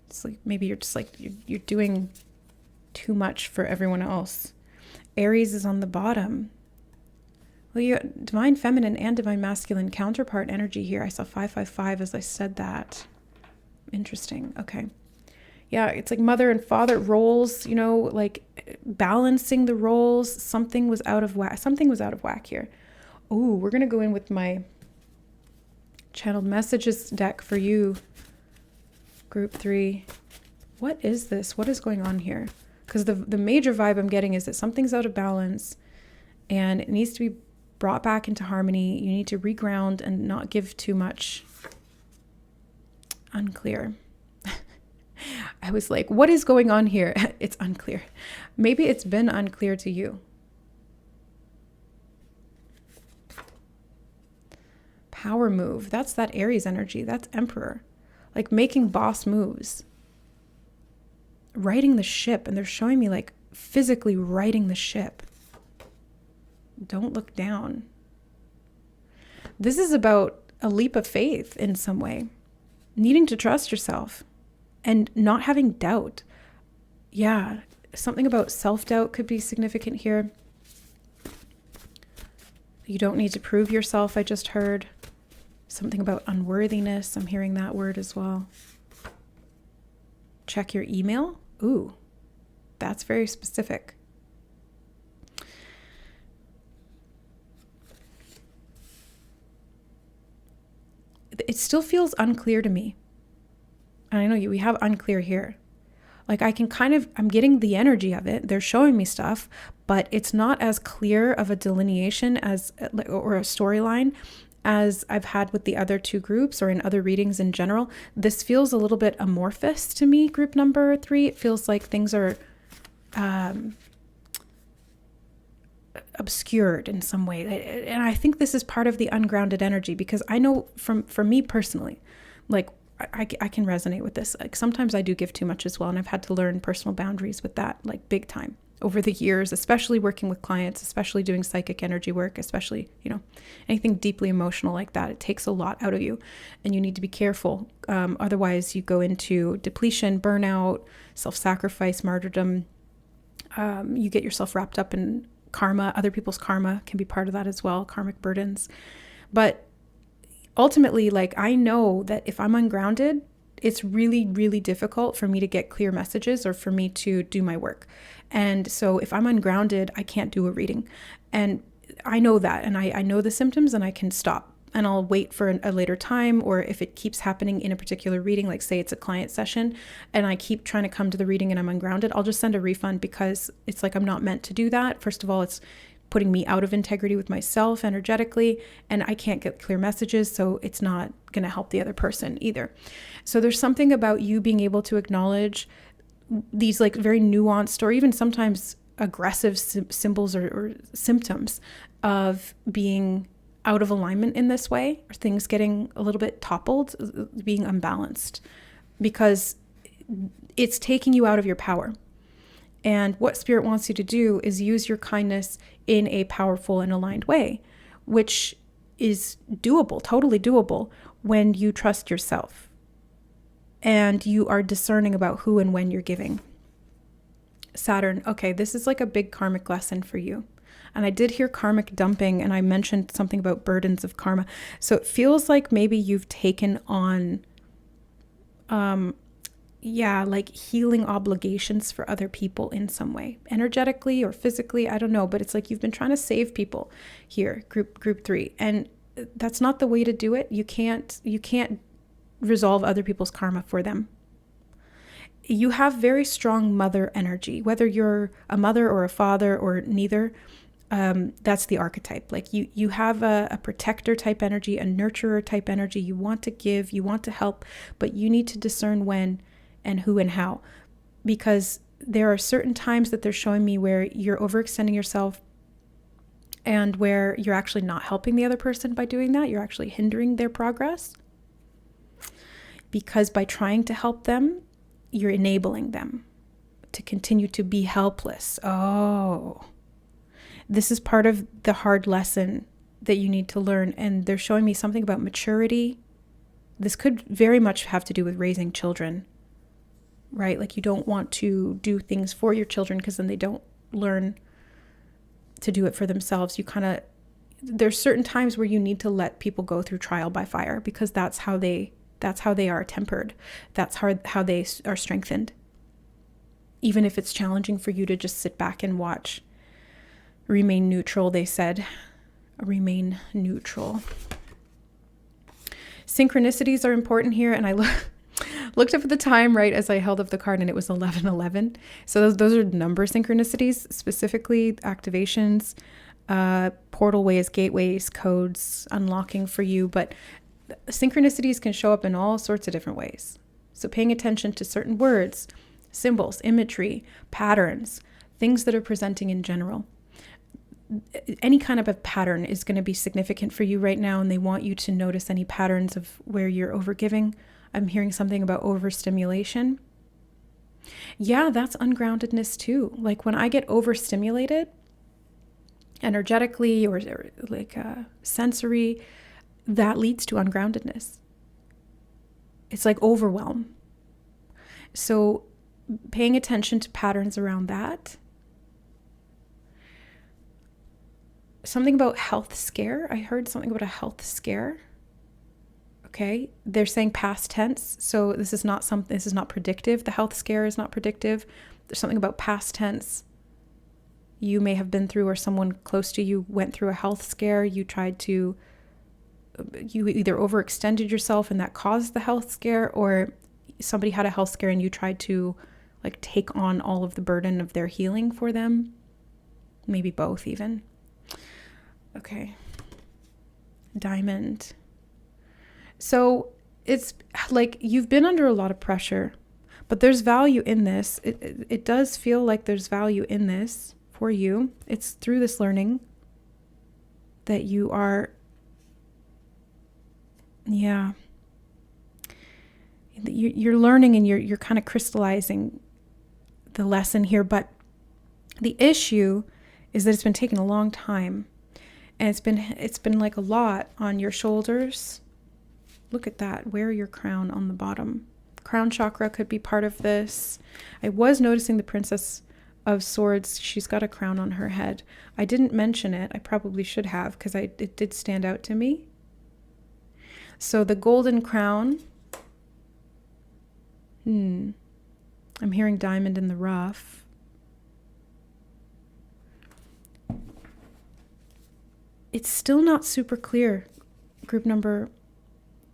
It's like maybe you're just like, you're doing too much for everyone else. Aries is on the bottom. Well, you got divine feminine and divine masculine counterpart energy here. I saw 555 as I said that. Interesting. Okay. Yeah, it's like mother and father roles, like balancing the roles. Something was out of whack. Something was out of whack here. Oh, we're going to go in with my channeled messages deck for you, group 3. What is this? What is going on here? Because the major vibe I'm getting is that something's out of balance and it needs to be brought back into harmony. You need to reground and not give too much. Unclear. I was like, what is going on here? It's unclear. Maybe it's been unclear to you. Power move. That's that Aries energy. That's Emperor. Like making boss moves. righting the ship, and they're showing me like physically righting the ship. Don't look down. This is about a leap of faith in some way, needing to trust yourself and not having doubt. Yeah, something about self-doubt could be significant here. You don't need to prove yourself, I just heard. Something about unworthiness, I'm hearing that word as well. Check your email. Ooh, that's very specific. It still feels unclear to me. And I know we have unclear here. Like I'm getting the energy of it. They're showing me stuff, but it's not as clear of a delineation or a storyline as I've had with the other two groups or in other readings in general. This feels a little bit amorphous to me, group number 3. It feels like things are obscured in some way. And I think this is part of the ungrounded energy, because I know for me personally, like I can resonate with this. Like sometimes I do give too much as well. And I've had to learn personal boundaries with that, like big time over the years, especially working with clients, especially doing psychic energy work, especially, anything deeply emotional like that. It takes a lot out of you and you need to be careful. Otherwise you go into depletion, burnout, self-sacrifice, martyrdom. You get yourself wrapped up in karma. Other people's karma can be part of that as well, karmic burdens. But ultimately, like I know that if I'm ungrounded, it's really, really difficult for me to get clear messages or for me to do my work. And so if I'm ungrounded, I can't do a reading. And I know that, and I know the symptoms, and I can stop and I'll wait for a later time. Or if it keeps happening in a particular reading, like say it's a client session and I keep trying to come to the reading and I'm ungrounded, I'll just send a refund, because it's like I'm not meant to do that. First of all, it's putting me out of integrity with myself energetically, and I can't get clear messages, so it's not going to help the other person either. So there's something about you being able to acknowledge these like very nuanced or even sometimes aggressive symbols or symptoms of being out of alignment in this way, or things getting a little bit toppled, being unbalanced, because it's taking you out of your power. And what Spirit wants you to do is use your kindness in a powerful and aligned way, which is doable, totally doable, when you trust yourself and you are discerning about who and when you're giving. Saturn, okay, this is like a big karmic lesson for you. And I did hear karmic dumping, and I mentioned something about burdens of karma. So it feels like maybe you've taken on like healing obligations for other people in some way, energetically or physically, I don't know, but it's like you've been trying to save people here, group 3, and that's not the way to do it. You can't resolve other people's karma for them. You have very strong mother energy, whether you're a mother or a father or neither. That's the archetype. Like you have a protector type energy, a nurturer type energy. You want to give, you want to help, but you need to discern when and who and how, because there are certain times that they're showing me where you're overextending yourself and where you're actually not helping the other person by doing that. You're actually hindering their progress, because by trying to help them, you're enabling them to continue to be helpless. Oh, this is part of the hard lesson that you need to learn. And they're showing me something about maturity. This could very much have to do with raising children, right? Like you don't want to do things for your children because then they don't learn to do it for themselves. There's certain times where you need to let people go through trial by fire, because that's how they are tempered. That's how they are strengthened. Even if it's challenging for you to just sit back and watch. Remain neutral, they said. Remain neutral. Synchronicities are important here, and I looked up at the time right as I held up the card, and it was 11:11. So those are number synchronicities, specifically activations, portal ways, gateways, codes, unlocking for you. But synchronicities can show up in all sorts of different ways. So paying attention to certain words, symbols, imagery, patterns, things that are presenting in general. Any kind of a pattern is going to be significant for you right now, and they want you to notice any patterns of where you're overgiving. I'm hearing something about overstimulation. Yeah, that's ungroundedness too. Like when I get overstimulated energetically or like sensory, that leads to ungroundedness. It's like overwhelm. So paying attention to patterns around that. Something about health scare. I heard something about a health scare. Okay, they're saying past tense, so this is not predictive. The health scare is not predictive. There's something about past tense. You may have been through, or someone close to you went through a health scare. You either overextended yourself and that caused the health scare, or somebody had a health scare and you tried to like take on all of the burden of their healing for them. Maybe both even. Okay. Diamond. So it's like you've been under a lot of pressure, but there's value in this. It does feel like there's value in this for you. It's through this learning that you are, you're learning and you're kind of crystallizing the lesson here. But the issue is that it's been taking a long time, and it's been like a lot on your shoulders. Look at that. Wear your crown on the bottom. Crown chakra could be part of this. I was noticing the Princess of Swords. She's got a crown on her head. I didn't mention it. I probably should have, because it did stand out to me. So the golden crown. I'm hearing diamond in the rough. It's still not super clear. Group number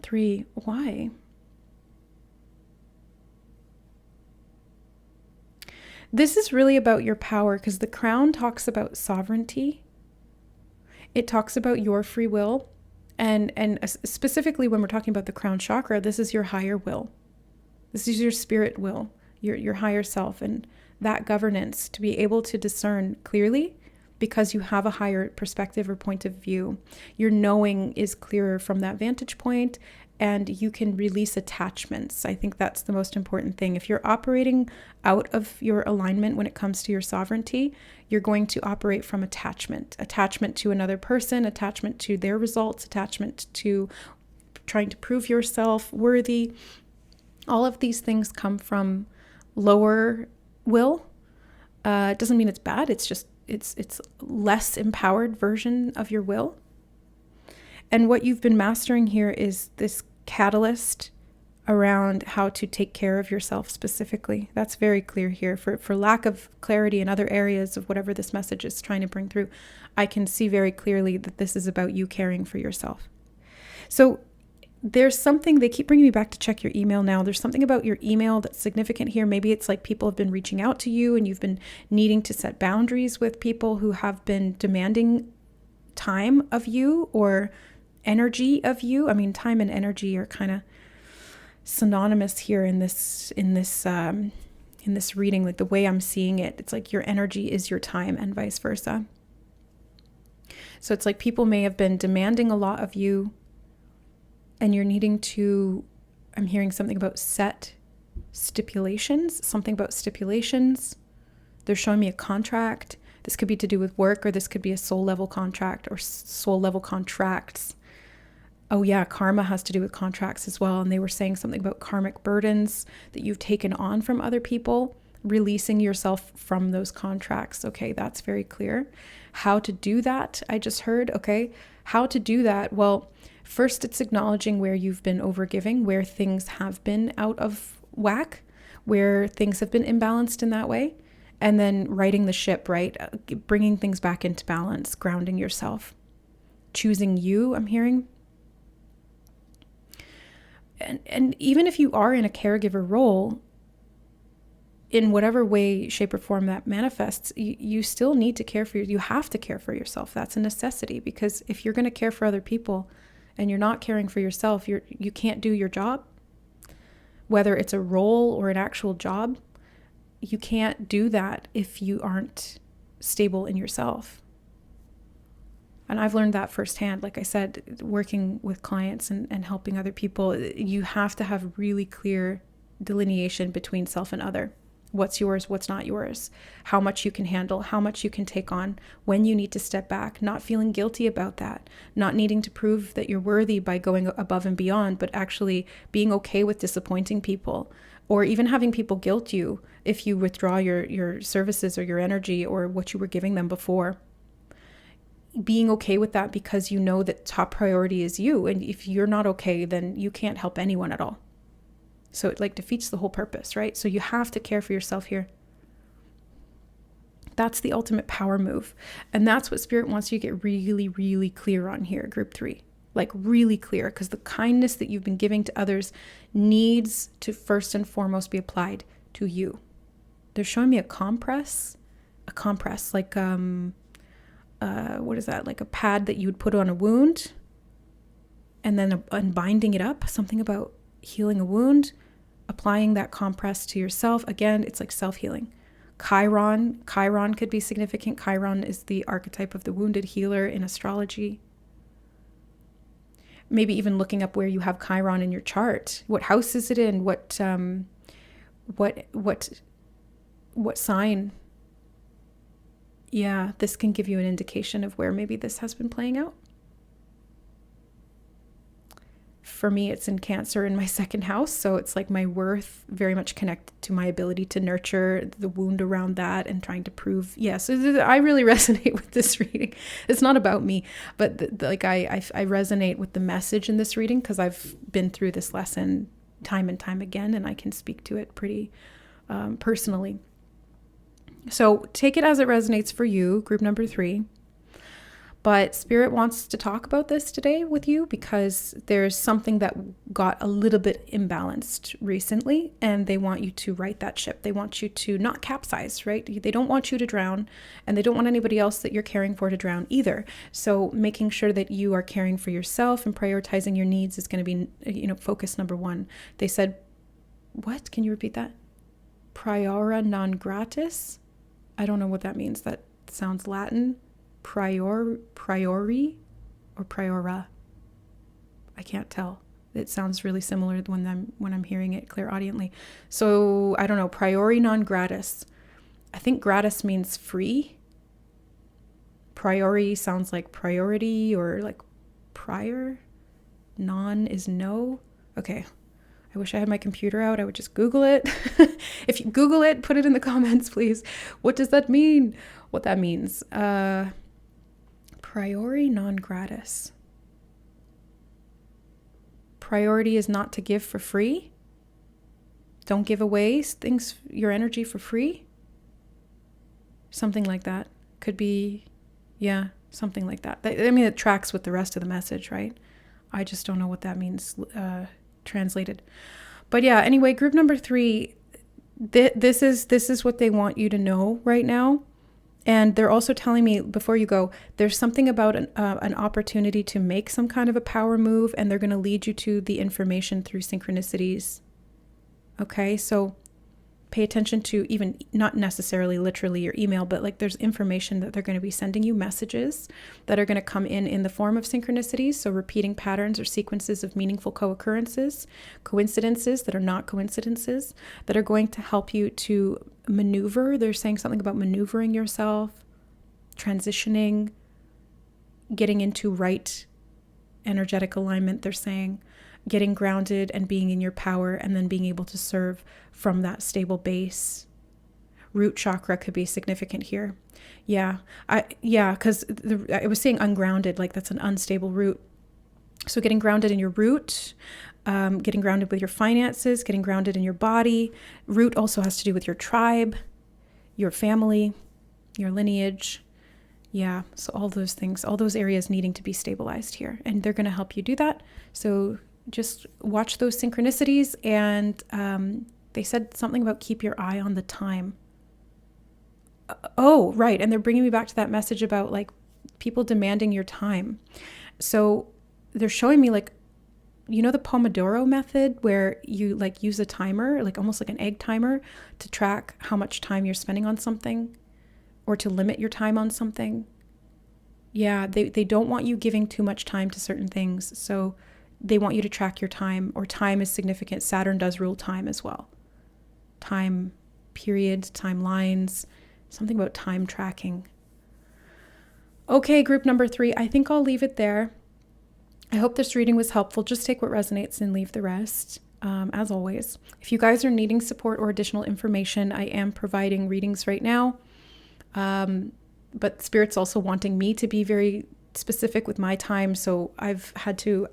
3. Why? This is really about your power, because the crown talks about sovereignty. It talks about your free will. And specifically when we're talking about the crown chakra, this is your higher will. This is your spirit will, your higher self, and that governance to be able to discern clearly, because you have a higher perspective or point of view. Your knowing is clearer from that vantage point, and you can release attachments. I think that's the most important thing. If you're operating out of your alignment when it comes to your sovereignty, you're going to operate from attachment to another person, attachment to their results, attachment to trying to prove yourself worthy. All of these things come from lower will. It doesn't mean it's bad. It's just it's less empowered version of your will. And what you've been mastering here is this catalyst around how to take care of yourself specifically. That's very clear here. For lack of clarity in other areas of whatever this message is trying to bring through, I can see very clearly that this is about you caring for yourself. So there's something, they keep bringing me back to check your email now. There's something about your email that's significant here. Maybe it's like people have been reaching out to you and you've been needing to set boundaries with people who have been demanding time of you or energy of you. I mean, time and energy are kind of synonymous here in this reading. Like the way I'm seeing it, it's like your energy is your time and vice versa. So it's like people may have been demanding a lot of you, and you're needing to, I'm hearing something about stipulations. They're showing me a contract. This could be to do with work, or this could be a soul level contract or soul level contracts. Oh yeah, karma has to do with contracts as well. And they were saying something about karmic burdens that you've taken on from other people, releasing yourself from those contracts. Okay, that's very clear. How to do that, I just heard. Okay, how to do that? Well, first, it's acknowledging where you've been overgiving, where things have been out of whack, where things have been imbalanced in that way, and then righting the ship, right? Bringing things back into balance, grounding yourself, choosing you, I'm hearing. And even if you are in a caregiver role, in whatever way, shape, or form that manifests, you still need to care for you have to care for yourself. That's a necessity, because if you're going to care for other people and you're not caring for yourself, you can't do your job. Whether it's a role or an actual job, you can't do that if you aren't stable in yourself. And I've learned that firsthand. Like I said, working with clients and helping other people, you have to have really clear delineation between self and other. what's yours, what's not yours, how much you can handle, how much you can take on, when you need to step back, not feeling guilty about that, not needing to prove that you're worthy by going above and beyond, but actually being okay with disappointing people, or even having people guilt you if you withdraw your services or your energy or what you were giving them before. Being okay with that because you know that top priority is you. And if you're not okay, then you can't help anyone at all. So it like defeats the whole purpose, right? So you have to care for yourself here. That's the ultimate power move. And that's what Spirit wants you to get really, really clear on here, group 3. Like really clear, because the kindness that you've been giving to others needs to first and foremost be applied to you. They're showing me a compress, like, what is that? Like a pad that you would put on a wound and then unbinding it up. Something about healing a wound, applying that compress to yourself. Again, it's like self-healing. Chiron could be significant. Chiron is the archetype of the wounded healer in astrology. Maybe even looking up where you have Chiron in your chart. What house is it in? What sign? Yeah, this can give you an indication of where maybe this has been playing out. For me, it's in Cancer in my 2nd house. So it's like my worth very much connected to my ability to nurture the wound around that and trying to prove. Yeah, so I really resonate with this reading. It's not about me, but I resonate with the message in this reading because I've been through this lesson time and time again, and I can speak to it pretty personally. So take it as it resonates for you, group number 3. But Spirit wants to talk about this today with you because there's something that got a little bit imbalanced recently, and they want you to right that ship. They want you to not capsize, right? They don't want you to drown, and they don't want anybody else that you're caring for to drown either. So making sure that you are caring for yourself and prioritizing your needs is going to be, focus number 1. They said, what? Can you repeat that? Priora non gratis? I don't know what that means. That sounds Latin. Priori or priora. I can't tell. It sounds really similar when I'm hearing it clairaudiently. So I don't know. Priori non gratis. I think gratis means free. Priori sounds like priority or like prior. Non is no. Okay. I wish I had my computer out. I would just Google it. If you Google it, put it in the comments, please. What does that mean? What that means? Priori non gratis. Priority is not to give for free. Don't give away things, your energy for free. Something like that. Could be, yeah, something like that. I mean, it tracks with the rest of the message, right? I just don't know what that means translated. But yeah, anyway, group number 3, this is what they want you to know right now. And they're also telling me, before you go, there's something about an opportunity to make some kind of a power move, and they're going to lead you to the information through synchronicities. Okay, so pay attention to, even not necessarily literally your email, but like there's information that they're going to be sending you, messages that are going to come in the form of synchronicities. So repeating patterns or sequences of meaningful co-occurrences, coincidences that are not coincidences, that are going to help you to maneuver. They're saying something about maneuvering yourself, transitioning, getting into right energetic alignment. They're saying getting grounded and being in your power, and then being able to serve from that stable base. Root chakra could be significant here. Because I was saying ungrounded, like that's an unstable root. So getting grounded in your root, getting grounded with your finances, getting grounded in your body. Root also has to do with your tribe, your family, your lineage. Yeah, so all those things, all those areas needing to be stabilized here. And they're going to help you do that. So just watch those synchronicities. And they said something about keep your eye on the time. Oh, right. And they're bringing me back to that message about like people demanding your time. So they're showing me like, the Pomodoro method where you like use a timer, like almost like an egg timer, to track how much time you're spending on something or to limit your time on something. Yeah, they don't want you giving too much time to certain things. So they want you to track your time, or time is significant. Saturn does rule time as well. Time, period, timelines, something about time tracking. Okay, group number 3, I think I'll leave it there. I hope this reading was helpful. Just take what resonates and leave the rest. As always, if you guys are needing support or additional information, I am providing readings right now. But Spirit's also wanting me to be very specific with my time, so I've had to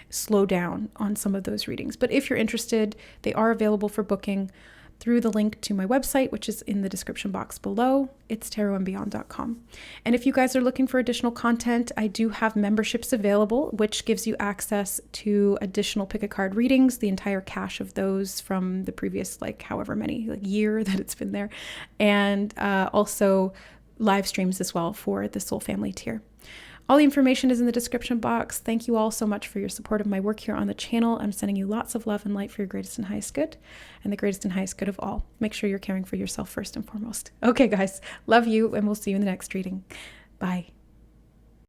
slow down on some of those readings. But if you're interested, they are available for booking through the link to my website, which is in the description box below. It's tarotandbeyond.com. And if you guys are looking for additional content, I do have memberships available, which gives you access to additional pick a card readings, the entire cache of those from the previous, however many year that it's been there. And also live streams as well for the Soul Family tier. All the information is in the description box. Thank you all so much for your support of my work here on the channel. I'm sending you lots of love and light for your greatest and highest good, and the greatest and highest good of all. Make sure you're caring for yourself first and foremost. Okay, guys, love you, and we'll see you in the next reading. Bye.